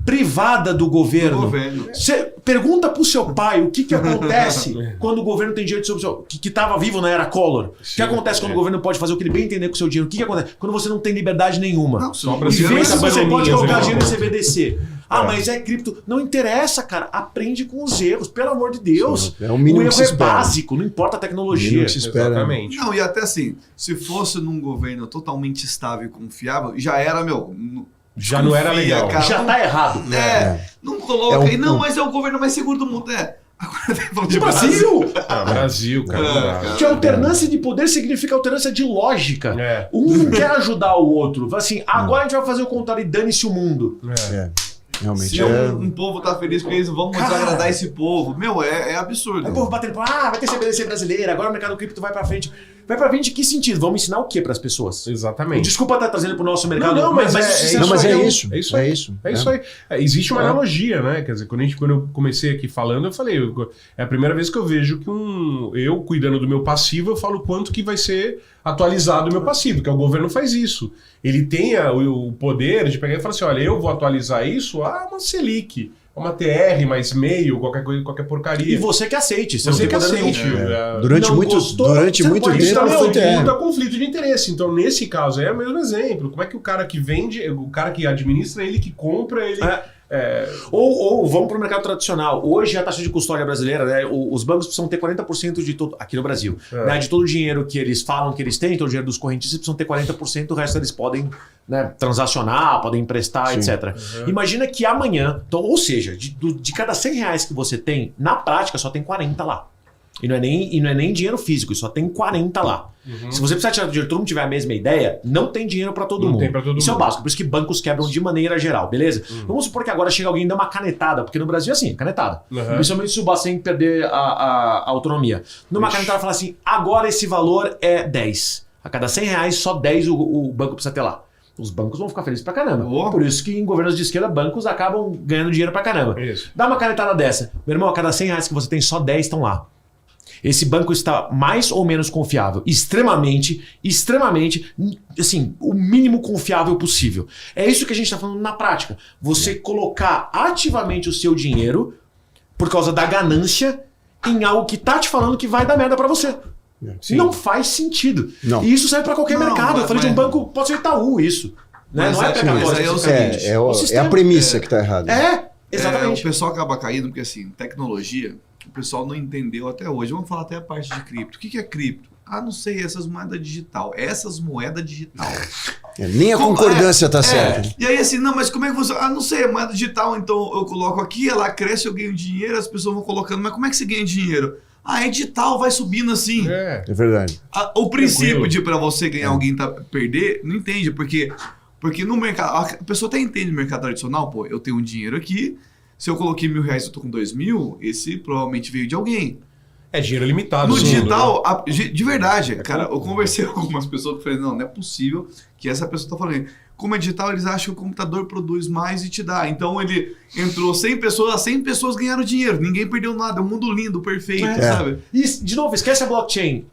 privada do governo. Você pergunta pro seu pai o que acontece quando o governo tem dinheiro sobre o seu... que estava vivo na era Collor. O que acontece quando o governo pode fazer o que ele bem entender com o seu dinheiro? O que acontece quando você não tem liberdade nenhuma? Não, Só E pra vê se você pode colocar né? dinheiro em CBDC. mas é cripto. Não interessa, cara. Aprende com os erros, pelo amor de Deus. É o mínimo erro que se espera. básico, não importa a tecnologia. Mínimo que se espera. Exatamente. Não, e até assim, se fosse num governo totalmente estável e confiável, já era, Já não era desconfia, legal. cara. Já tá errado. Não coloca aí, não, mas é o governo mais seguro do mundo. Agora falando De Brasil! Brasil, cara. não dá. Porque alternância de poder significa alternância de lógica. É. Um quer ajudar o outro. Fala assim, agora a gente vai fazer o contrário e dane-se o mundo. Realmente Se um povo tá feliz com eles, vamos desagradar esse povo. É absurdo. Aí o povo batendo, vai ter CBDC brasileira, agora o mercado cripto vai pra frente. Vai pra frente em que sentido? Vamos ensinar o que pras pessoas? Exatamente. Desculpa estar trazendo pro nosso mercado. Não, mas é isso. É isso aí. Existe uma analogia, né? Quer dizer, quando eu comecei aqui falando, eu falei, é a primeira vez que eu vejo que eu cuidando do meu passivo, eu falo quanto que vai ser atualizado o meu passivo, que o governo faz isso. Ele tem o poder de pegar e falar assim, olha, eu vou atualizar isso a uma Selic, uma TR mais meio, qualquer coisa, qualquer porcaria. E você que aceite. Você que aceite. Durante muito tempo Isso também foi TR. é um conflito de interesse. Então, nesse caso, é o mesmo exemplo. Como é que o cara que vende, o cara que administra, ele que compra, ele... Ou vamos para o mercado tradicional. Hoje a taxa de custódia brasileira, né, os bancos precisam ter 40% de todo, aqui no Brasil, né, de todo o dinheiro que eles falam que eles têm, todo o dinheiro dos correntistas, precisam ter 40%, o resto eles podem, né, transacionar, podem emprestar, etc. Imagina que amanhã, então, ou seja, de cada 100 reais que você tem, na prática só tem 40 lá. E não é nem dinheiro físico, só tem 40 lá. Se você precisar tirar dinheiro, todo mundo tiver a mesma ideia, não tem dinheiro para todo mundo. Tem pra todo Isso mundo. é o básico, por isso que bancos quebram de maneira geral, beleza? Vamos supor que agora chega alguém e dá uma canetada, porque no Brasil é assim, canetada. Principalmente se o Bacen perder a autonomia. Numa canetada fala assim, agora esse valor é 10. A cada 100 reais, só 10 o banco precisa ter lá. Os bancos vão ficar felizes pra caramba. Por isso que em governos de esquerda, bancos acabam ganhando dinheiro pra caramba. Isso. Dá uma canetada dessa. Meu irmão, a cada 100 reais que você tem, só 10 estão lá. Esse banco está mais ou menos confiável. Extremamente, assim, o mínimo confiável possível. É isso que a gente está falando na prática. Você colocar ativamente o seu dinheiro por causa da ganância em algo que tá te falando que vai dar merda para você. Sim. Não faz sentido. Não. E isso serve para qualquer mercado. Eu falei de um banco, pode ser Itaú isso. Né? Mas Não é precatório. É a premissa que está errada. Exatamente. O pessoal acaba caindo porque, assim, tecnologia, o pessoal não entendeu até hoje. Vamos falar até a parte de cripto. O que é cripto? Não sei, essas moedas digital. Nem a concordância está certa. E aí, assim, não, mas como é que você... não sei, é moeda digital, então eu coloco aqui, ela cresce, eu ganho dinheiro, as pessoas vão colocando. Mas como é que você ganha dinheiro? É digital, vai subindo assim. É verdade. O princípio de para você ganhar, alguém perder, não entende, porque no mercado, a pessoa até entende no mercado tradicional, pô, eu tenho um dinheiro aqui, se eu coloquei R$1.000 e eu tô com 2.000, esse provavelmente veio de alguém. É dinheiro limitado. No digital, de verdade, cara, eu conversei com algumas pessoas que falei, não é possível que essa pessoa tá falando. Como é digital, eles acham que o computador produz mais e te dá. Então ele entrou 100 pessoas, as 100 pessoas ganharam dinheiro. Ninguém perdeu nada. É um mundo lindo, perfeito, sabe? E, de novo, esquece a blockchain.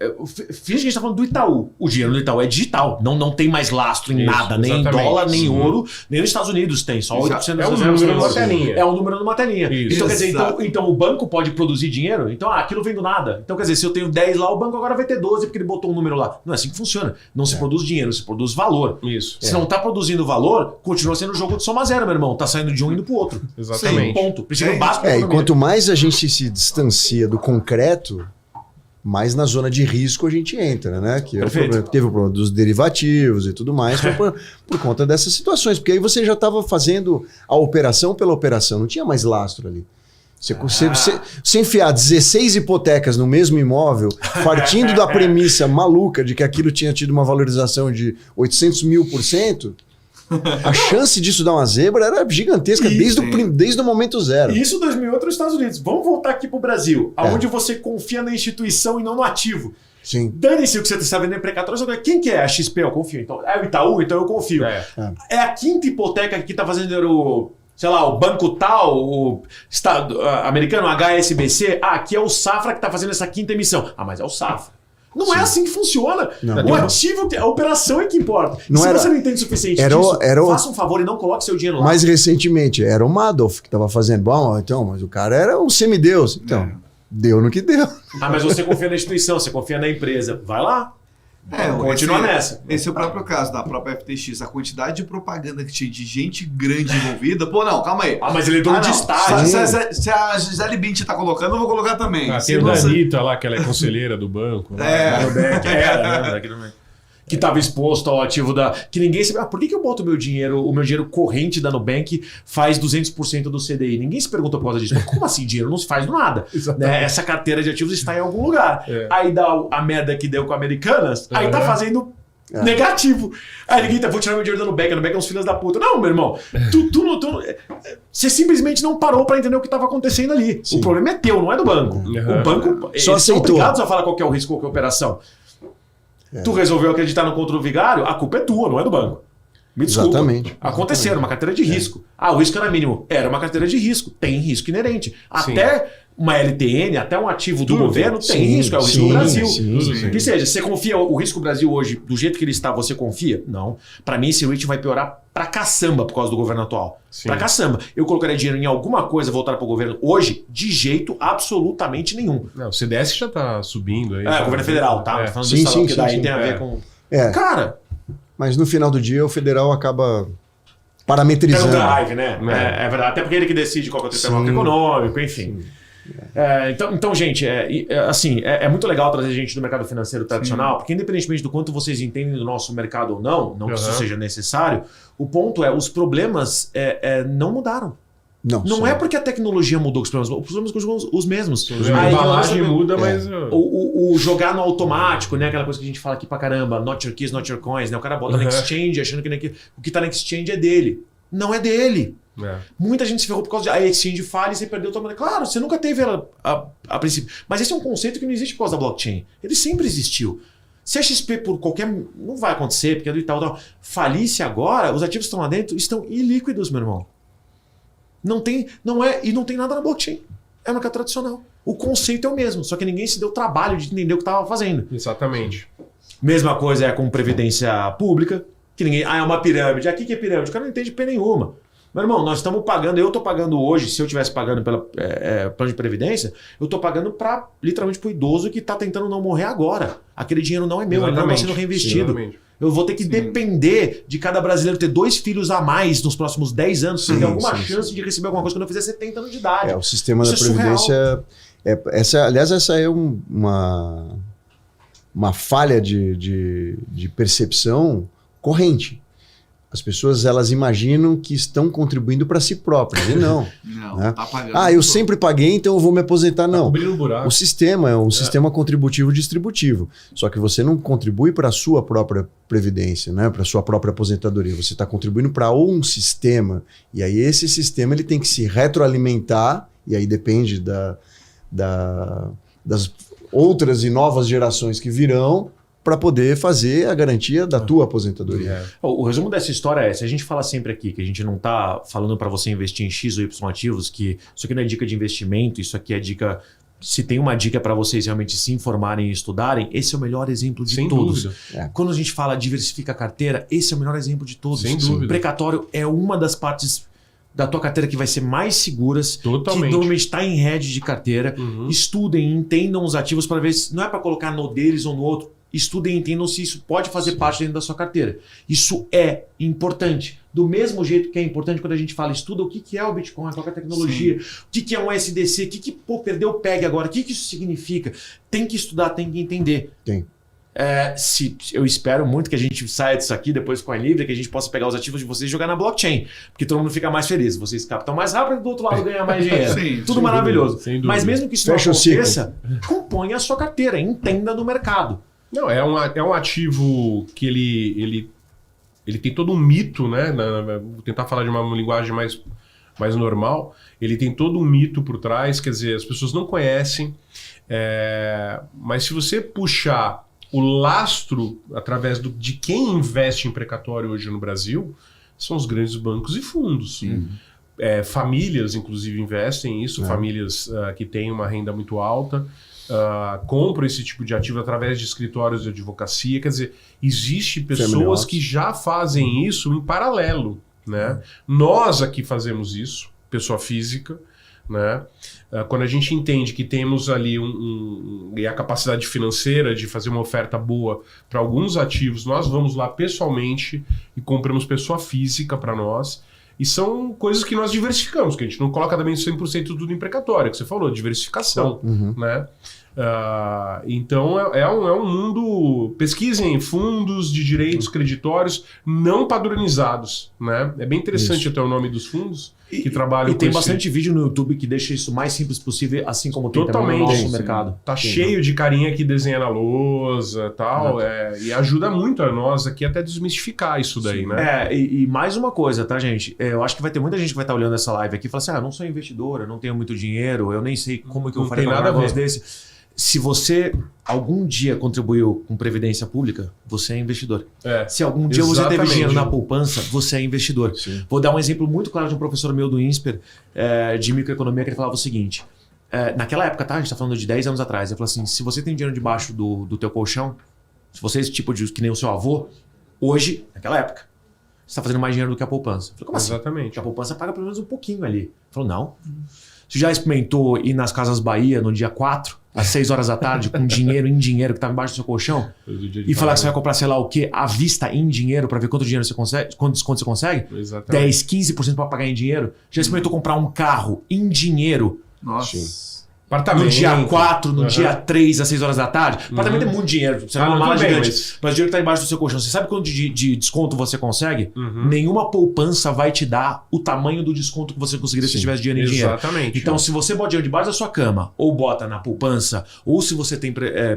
Finge que a gente tá falando do Itaú. O dinheiro do Itaú é digital. Não tem mais lastro em nada. Nem em dólar, nem em ouro. Nem nos Estados Unidos tem. Só 8% das número numa telinha. É um número numa telinha. Isso. Então, quer dizer, então o banco pode produzir dinheiro? Então, aquilo vem do nada. Então, quer dizer, se eu tenho 10 lá, o banco agora vai ter 12 porque ele botou um número lá. Não é assim que funciona. Não se produz dinheiro, se produz valor. Isso. Se não tá produzindo valor, continua sendo um jogo de soma zero, meu irmão. Tá saindo de um indo pro outro. Exatamente. Ponto. Princípio básico da E economia. quanto mais a gente se distancia do concreto, mais na zona de risco a gente entra, né? Que é o problema, teve o problema dos derivativos e tudo mais, por conta dessas situações. Porque aí você já estava fazendo a operação pela operação, não tinha mais lastro ali. Você enfiar 16 hipotecas no mesmo imóvel, partindo da premissa maluca de que aquilo tinha tido uma valorização de 800.000%, a chance disso dar uma zebra era gigantesca desde o momento zero. Isso 2008 nos Estados Unidos. Vamos voltar aqui pro Brasil, aonde você confia na instituição e não no ativo. Sim. Dane-se o que você está vendo em precatório. Quem que é? A XP? Eu confio. Então, é o Itaú? Então eu confio. É a quinta hipoteca que está fazendo sei lá, o banco tal, o Estado americano, HSBC. Aqui é o Safra que está fazendo essa quinta emissão. Mas é o Safra. Não é assim que funciona. O ativo, a operação é que importa. Se você não entende o suficiente disso, faça um favor e não coloque seu dinheiro lá. Mais recentemente, era o Madoff que estava fazendo. Bom, então, mas o cara era um semideus. Então, deu no que deu. Mas você confia na instituição, você confia na empresa. Vai lá. Continua nessa. Esse é o próprio caso da própria FTX. A quantidade de propaganda que tinha de gente grande envolvida. Pô, não, calma aí. Mas ele é dono de estágio. Se a Gisele Bündchen tá colocando, eu vou colocar também. Tem o da Anitta lá, que ela é conselheira do banco. Que estava exposto ao ativo da... Que ninguém sabe... por que eu boto o meu dinheiro corrente da Nubank faz 200% do CDI? Ninguém se pergunta por causa disso. Mas como assim dinheiro? Não se faz do nada. Né? Essa carteira de ativos está em algum lugar. Aí dá a merda que deu com Americanas, aí tá fazendo negativo. Aí ninguém vou tirar meu dinheiro da Nubank. A Nubank é uns filhos da puta. Não, meu irmão. Você simplesmente não parou para entender o que estava acontecendo ali. Sim. O problema é teu, não é do banco. O banco... Só eles são aceitou. obrigados a falar qual que é o risco, qual que é a operação. Tu resolveu acreditar no contra o vigário, a culpa é tua, não é do banco. Me desculpa. Exatamente. Aconteceram, uma carteira de risco. O risco era mínimo. Era uma carteira de risco. Tem risco inerente. Até uma LTN, até um ativo do governo tem risco. É o risco Brasil. Que seja, você confia o risco Brasil hoje, do jeito que ele está, você confia? Não. Para mim, esse rating vai piorar pra caçamba por causa do governo atual. Pra caçamba. Eu colocaria dinheiro em alguma coisa voltada pro governo hoje, de jeito absolutamente nenhum. Não, o CDS já tá subindo aí. O governo federal, tá? Tô falando do estado, porque daí tem a ver com... Cara... Mas no final do dia, o federal acaba parametrizando. Pelo drive, né? É verdade. Até porque ele que decide qual que é o termo econômico, enfim. Então, gente, é muito legal trazer gente do mercado financeiro tradicional, porque independentemente do quanto vocês entendem do nosso mercado ou não que isso seja necessário, o ponto é, os problemas não mudaram. Não é porque a tecnologia mudou que os problemas continuam os mesmos. A embalagem muda, mas... O jogar no automático, né? Aquela coisa que a gente fala aqui pra caramba, not your keys, not your coins, né? O cara bota na exchange achando que o que tá na exchange é dele. Não é dele. Muita gente se ferrou por causa de a exchange falha e você perdeu tua moneda. Claro, você nunca teve ela a princípio. Mas esse é um conceito que não existe por causa da blockchain. Ele sempre existiu. Se a XP por qualquer... Não vai acontecer, porque é do Itaú. Falisse agora, os ativos que estão lá dentro estão ilíquidos, meu irmão. Não tem nada na blockchain. É um mercado tradicional. O conceito é o mesmo, só que ninguém se deu o trabalho de entender o que estava fazendo. Exatamente. Mesma coisa é com previdência pública, que ninguém... é uma pirâmide. Aqui que é pirâmide? O cara não entende P nenhuma. Meu irmão, nós estamos pagando... Eu estou pagando hoje, se eu estivesse pagando pela plano de previdência, eu estou pagando literalmente para o idoso que está tentando não morrer agora. Aquele dinheiro não é meu, ele não está sendo reinvestido. Eu vou ter que depender de cada brasileiro ter 2 filhos a mais nos próximos 10 anos para ter alguma chance de receber alguma coisa quando eu fizer 70 anos de idade. O sistema da Previdência... Aliás, essa é uma falha de percepção corrente. As pessoas elas imaginam que estão contribuindo para si próprias. E não. Né? Tá pagando. Eu sempre paguei, então eu vou me aposentar. Não. O sistema é um sistema contributivo distributivo. Só que você não contribui para a sua própria previdência, né? Para a sua própria aposentadoria. Você está contribuindo para um sistema. E aí esse sistema ele tem que se retroalimentar, e aí depende das outras e novas gerações que virão, para poder fazer a garantia da tua aposentadoria. O resumo dessa história é, se a gente fala sempre aqui que a gente não está falando para você investir em X ou Y ativos, que isso aqui não é dica de investimento, isso aqui é dica... Se tem uma dica para vocês realmente se informarem e estudarem, esse é o melhor exemplo de todos. Quando a gente fala diversifica a carteira, esse é o melhor exemplo de todos. Sem dúvida. O precatório é uma das partes da tua carteira que vai ser mais seguras, Totalmente. que normalmente está em hedge de carteira. Estudem, entendam os ativos para ver se não é para colocar no deles ou no outro. Estudem e entendam se isso pode fazer parte dentro da sua carteira. Isso é importante. Do mesmo jeito que é importante quando a gente fala, estuda o que é o Bitcoin, qual é a tecnologia, o que é um SDC, perdeu o PEG agora, o que isso significa. Tem que estudar, tem que entender. Tem. Eu espero muito que a gente saia disso aqui depois com a Livre, que a gente possa pegar os ativos de vocês e jogar na blockchain, porque todo mundo fica mais feliz. Vocês captam mais rápido e do outro lado ganham mais dinheiro. Tudo maravilhoso. Mas mesmo que isso não aconteça, componha a sua carteira, entenda do mercado. Não, é um ativo que ele tem todo um mito, né? Vou tentar falar de uma linguagem mais normal. Ele tem todo um mito por trás, quer dizer, as pessoas não conhecem. Mas se você puxar o lastro através de quem investe em precatório hoje no Brasil, são os grandes bancos e fundos. Famílias, inclusive, investem nisso, famílias que têm uma renda muito alta. Compram esse tipo de ativo através de escritórios de advocacia. Quer dizer, existe pessoas que já fazem isso em paralelo. Né? Nós aqui fazemos isso, pessoa física, né? Quando a gente entende que temos ali e a capacidade financeira de fazer uma oferta boa para alguns ativos, nós vamos lá pessoalmente e compramos pessoa física para nós. E são coisas que nós diversificamos, que a gente não coloca também 100% tudo em precatório, que você falou, diversificação, né? Então é um mundo... Pesquisem fundos de direitos creditórios não padronizados, né? É bem interessante até o nome dos fundos que trabalham e com tem esse... bastante vídeo no YouTube que deixa isso o mais simples possível, assim como tem também no Totalmente. nosso mercado. Tá cheio de carinha que desenha na lousa e tal, e ajuda muito a nós aqui até desmistificar isso daí, né? E mais uma coisa, tá, gente? Eu acho que vai ter muita gente que vai estar olhando essa live aqui e falar assim, eu não sou investidor, eu não tenho muito dinheiro, eu nem sei como que eu faria tem um nada a negócio ver. desse. Se você algum dia contribuiu com previdência pública, você é investidor. Se algum dia você teve Exatamente. dinheiro na poupança, você é investidor. Sim. Vou dar um exemplo muito claro de um professor meu do INSPER, de microeconomia, que ele falava o seguinte. Naquela época, tá? A gente tá falando de 10 anos atrás. Ele falou assim, se você tem dinheiro debaixo do teu colchão, se você é esse tipo de que nem o seu avô, hoje, naquela época, você está fazendo mais dinheiro do que a poupança. Eu falei, como assim? Exatamente. Porque a poupança paga pelo menos um pouquinho ali. Ele falou, não. Você já experimentou ir nas Casas Bahia no dia 4, às 6 horas da tarde, com dinheiro em dinheiro que estava embaixo do seu colchão? E falar que você vai comprar, sei lá o quê, à vista em dinheiro para ver quanto dinheiro você consegue, quanto desconto você consegue? Exatamente. 10, 15% para pagar em dinheiro? Já experimentou comprar um carro em dinheiro Nossa. Apartamento. no dia 4, no Uhum. dia 3, às 6 horas da tarde? Apartamento é muito dinheiro. Você vai numa mala tudo bem, gigante. mas- Mas o dinheiro está embaixo do seu colchão. Você sabe quanto de desconto você consegue? Uhum. Nenhuma poupança vai te dar o tamanho do desconto que você conseguiria se você tivesse dinheiro em dinheiro. Exatamente. Então, se você bota dinheiro debaixo da sua cama, ou bota na poupança, ou se você tem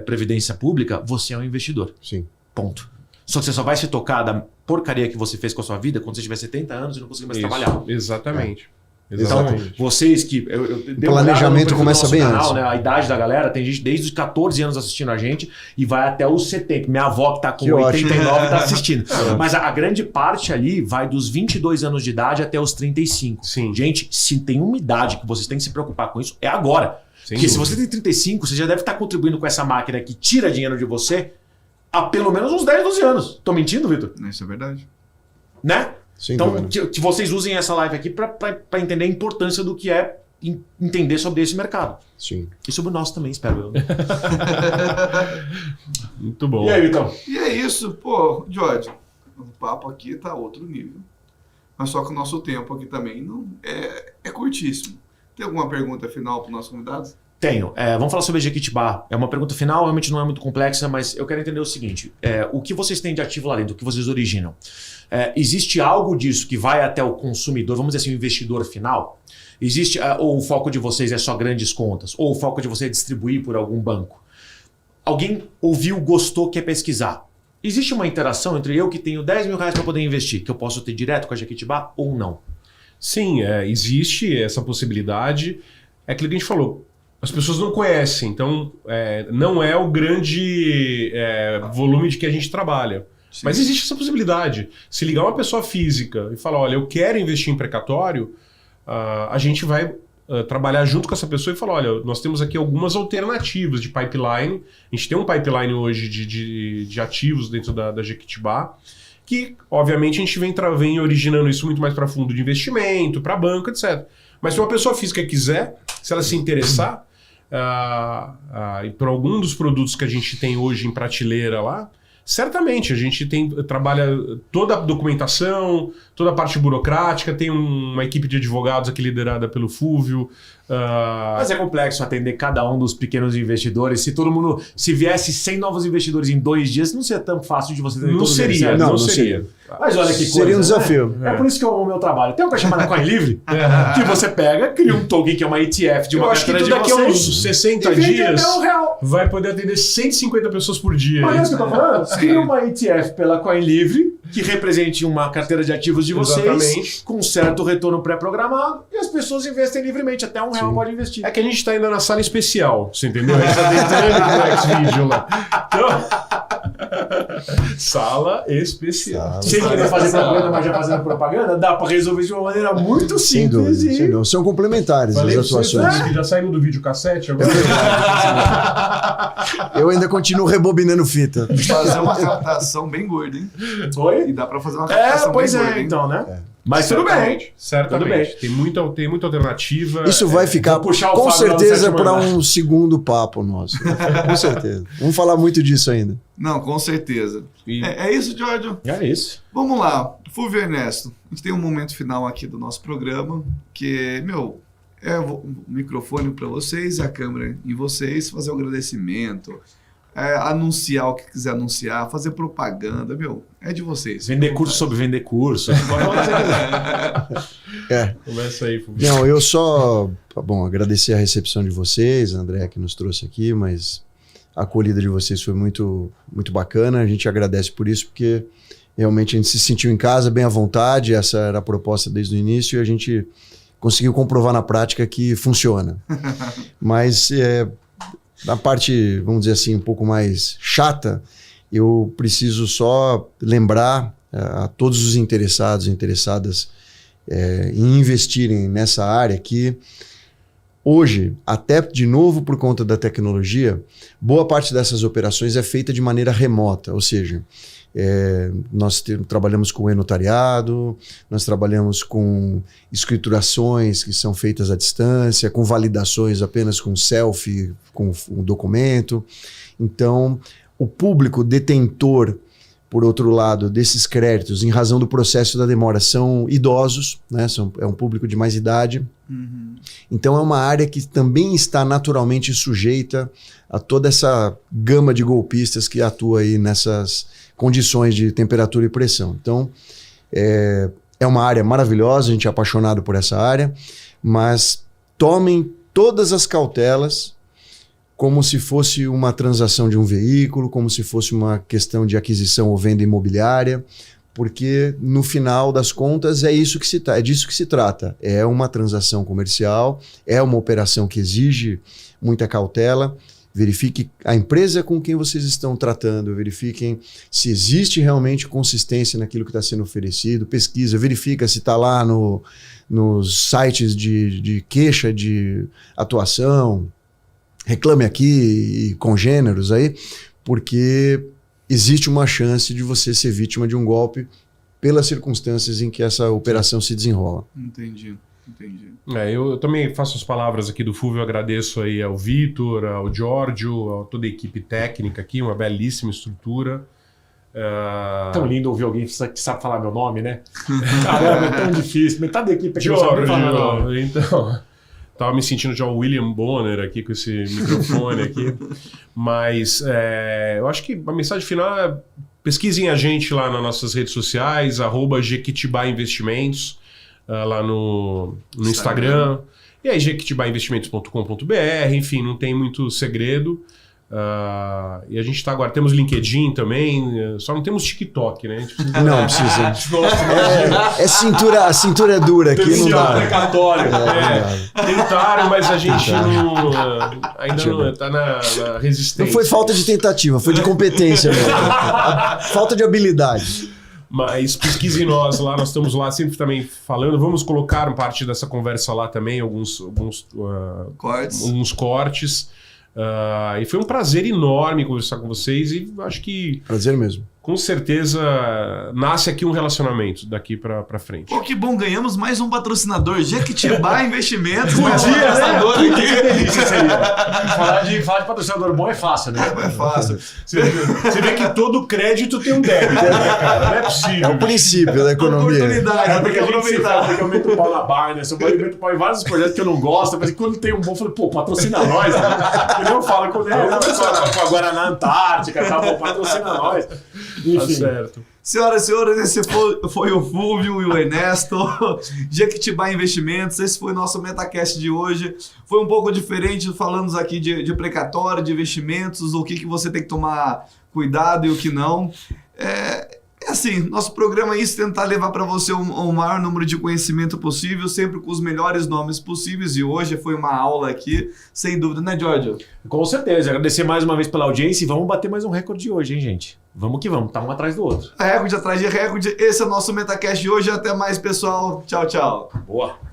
previdência pública, você é um investidor. Sim. Ponto. Só que você só vai se tocar da porcaria que você fez com a sua vida quando você tiver 70 anos e não conseguir mais Isso. trabalhar. Exatamente. Então, Exatamente. vocês que... Eu dei uma olhada no planejamento perfil do começa nosso bem canal, antes. né? A idade da galera, tem gente desde os 14 anos assistindo a gente e vai até os 70. Minha avó que tá com Que 89 tá assistindo. Mas a grande parte ali vai dos 22 anos de idade até os 35. Sim. Gente, se tem uma idade que vocês têm que se preocupar com isso, é agora. Sem Porque se dúvida. você tem 35, você já deve estar contribuindo com essa máquina que tira dinheiro de você há pelo menos uns 10, 12 anos. Tô mentindo, Vitor? Isso é verdade. Né? Sem Então, dúvida. que vocês usem essa live aqui para entender a importância do que é entender sobre esse mercado. Sim. E sobre o nosso também, espero eu. Muito bom. E aí, Vitão? E é isso, pô, Jorge. O papo aqui tá outro nível. Mas só que o nosso tempo aqui também não é curtíssimo. Tem alguma pergunta final para os nossos convidados? Tenho. Vamos falar sobre a Jequitibá. É uma pergunta final, realmente não é muito complexa, mas eu quero entender o seguinte. O que vocês têm de ativo lá dentro? O que vocês originam? Existe algo disso que vai até o consumidor, vamos dizer assim, o investidor final? Existe, ou o foco de vocês é só grandes contas? Ou o foco de vocês é distribuir por algum banco? Alguém ouviu, gostou, quer pesquisar? Existe uma interação entre eu que tenho 10 mil reais para poder investir, que eu posso ter direto com a Jequitibá ou não? Sim, existe essa possibilidade. É aquilo que a gente falou. As pessoas não conhecem, então não é o grande volume de que a gente trabalha. Sim. Mas existe essa possibilidade. Se ligar uma pessoa física e falar, olha, eu quero investir em precatório, a gente vai trabalhar junto com essa pessoa e falar, olha, nós temos aqui algumas alternativas de pipeline. A gente tem um pipeline hoje de ativos dentro da Jequitibá, que, obviamente, a gente vem originando isso muito mais para fundo de investimento, para banco, etc. Mas se uma pessoa física quiser, se ela se interessar, e por algum dos produtos que a gente tem hoje em prateleira lá, certamente a gente trabalha toda a documentação, toda a parte burocrática, tem uma equipe de advogados aqui liderada pelo Fúvio. Mas é complexo atender cada um dos pequenos investidores. Se todo mundo, se viesse 100 novos investidores em 2 dias, não seria tão fácil de você atender Não todos eles, seria, certo? não não seria. Mas olha que coisa, Seria um né? desafio. É por isso que eu amo o meu trabalho. Tem uma coisa chamada Coin Livre, que você pega, cria um token que é uma ETF de uma Eu acho que carteira daqui a de uns vocês 60 e vende dias até R$1. vai poder atender 150 pessoas por dia. Mas é isso que eu tô falando. Sim. Cria uma ETF pela Coin Livre, que represente uma carteira de ativos de vocês, Exatamente. com certo retorno pré-programado, e as pessoas investem livremente. Até R$1 pode investir. É que a gente tá ainda na sala especial, você entendeu? A gente tá entrando no X-Video lá. Então, sala especial. Sem querer fazer propaganda, mas já fazendo propaganda, dá pra resolver de uma maneira muito Sem simples dúvida, sem dúvida. São complementares Falei as pra vocês atuações. que já saímos do videocassete agora. Eu ainda continuo rebobinando fita. Fazer uma captação bem gorda, hein? Oi? E dá para fazer uma captação Pois bem é, gorda, hein? então, né? Mas tudo bem. Certamente. Tem muita alternativa. Isso vai ficar, vou puxar o com Fábio lá no certeza, sétimo para andar. um segundo papo nosso. Com certeza. Vamos falar muito disso ainda. Não, com certeza. E- É isso, Giorgio? É isso. Vamos lá, Fulvio e Ernesto. A gente tem um momento final aqui do nosso programa, que, o microfone para vocês e a câmera em vocês, fazer o agradecimento, anunciar o que quiser anunciar, fazer propaganda, é de vocês. Vender curso sobre vender curso. Pode falar o que você quiser. Começa aí, Fulvio. Não, eu só, agradecer a recepção de vocês, André, que nos trouxe aqui, mas a acolhida de vocês foi muito, muito bacana. A gente agradece por isso, porque realmente a gente se sentiu em casa, bem à vontade. Essa era a proposta desde o início e a gente conseguiu comprovar na prática que funciona. Mas na parte, vamos dizer assim, um pouco mais chata, eu preciso só lembrar a todos os interessados e interessadas em investirem nessa área que hoje, até de novo por conta da tecnologia, boa parte dessas operações é feita de maneira remota, ou seja, nós trabalhamos com e-notariado, nós trabalhamos com escriturações que são feitas à distância, com validações apenas com selfie, com o documento. Então, o público detentor, por outro lado, desses créditos, em razão do processo da demora, são idosos, né? É um público de mais idade. Uhum. Então é uma área que também está naturalmente sujeita a toda essa gama de golpistas que atua aí nessas condições de temperatura e pressão. Então é uma área maravilhosa, a gente é apaixonado por essa área, mas tomem todas as cautelas como se fosse uma transação de um veículo, como se fosse uma questão de aquisição ou venda imobiliária, porque no final das contas é disso que se trata. É uma transação comercial, é uma operação que exige muita cautela. Verifique a empresa com quem vocês estão tratando, verifiquem se existe realmente consistência naquilo que está sendo oferecido, pesquisa, verifica se está lá nos sites de queixa de atuação, reclame aqui e congêneros aí, porque existe uma chance de você ser vítima de um golpe pelas circunstâncias em que essa operação se desenrola. Entendi. Eu também faço as palavras aqui do Fulvio, agradeço aí ao Vitor, ao Giorgio, a toda a equipe técnica aqui, uma belíssima estrutura. Tão lindo ouvir alguém que sabe falar meu nome, né? Caramba, é tão difícil. Metade da equipe aqui não sabe nem falar meu nome. Então, tava me sentindo já o William Bonner aqui com esse microfone aqui. Mas eu acho que a mensagem final é: pesquisem a gente lá nas nossas redes sociais, @Jequitibá Investimentos, lá no Instagram. E aí, jequitibainvestimentos.com.br, enfim, não tem muito segredo. E a gente tá agora, temos LinkedIn também, só não temos TikTok, né? A gente precisa... Não precisa. A cintura é dura aqui, não dá. Tentaram, mas a gente ainda não tá na resistência. Não foi falta de tentativa, foi de competência mesmo. Falta de habilidade. Mas pesquisem nós lá, nós estamos lá sempre também falando. Vamos colocar parte dessa conversa lá também, alguns cortes. E foi um prazer enorme conversar com vocês e acho que... Prazer mesmo. Com certeza nasce aqui um relacionamento daqui pra frente. Pô, que bom, ganhamos mais um patrocinador, Jequitibá Investimentos. Que delícia isso aí. Falar de patrocinador bom é fácil, né? É fácil. Você vê que todo crédito tem um débito, né, cara? Não é possível. É o princípio da economia. Oportunidade, tem que aproveitar. Porque eu meto o pau na Barnes, eu meto o pau em vários projetos que eu não gosto, mas quando tem um bom, eu falo, pô, patrocina nós. Né? Eu não falo com a Guaraná Antártica, tá bom, patrocina nós. Enfim. Tá certo. Senhoras e senhores, esse foi o Fulvio e o Ernesto, Jequitibá Investimentos. Esse foi o nosso MetaCast de hoje. Foi um pouco diferente, falamos aqui de precatório, de investimentos, o que você tem que tomar cuidado e o que não. Assim, nosso programa é isso, tentar levar para você o maior número de conhecimento possível, sempre com os melhores nomes possíveis, e hoje foi uma aula aqui, sem dúvida, né, Giorgio? Com certeza, agradecer mais uma vez pela audiência e vamos bater mais um recorde hoje, hein, gente? Vamos que vamos, tá um atrás do outro. Recorde atrás de recorde, esse é o nosso MetaCast de hoje, até mais, pessoal, tchau, tchau. Boa!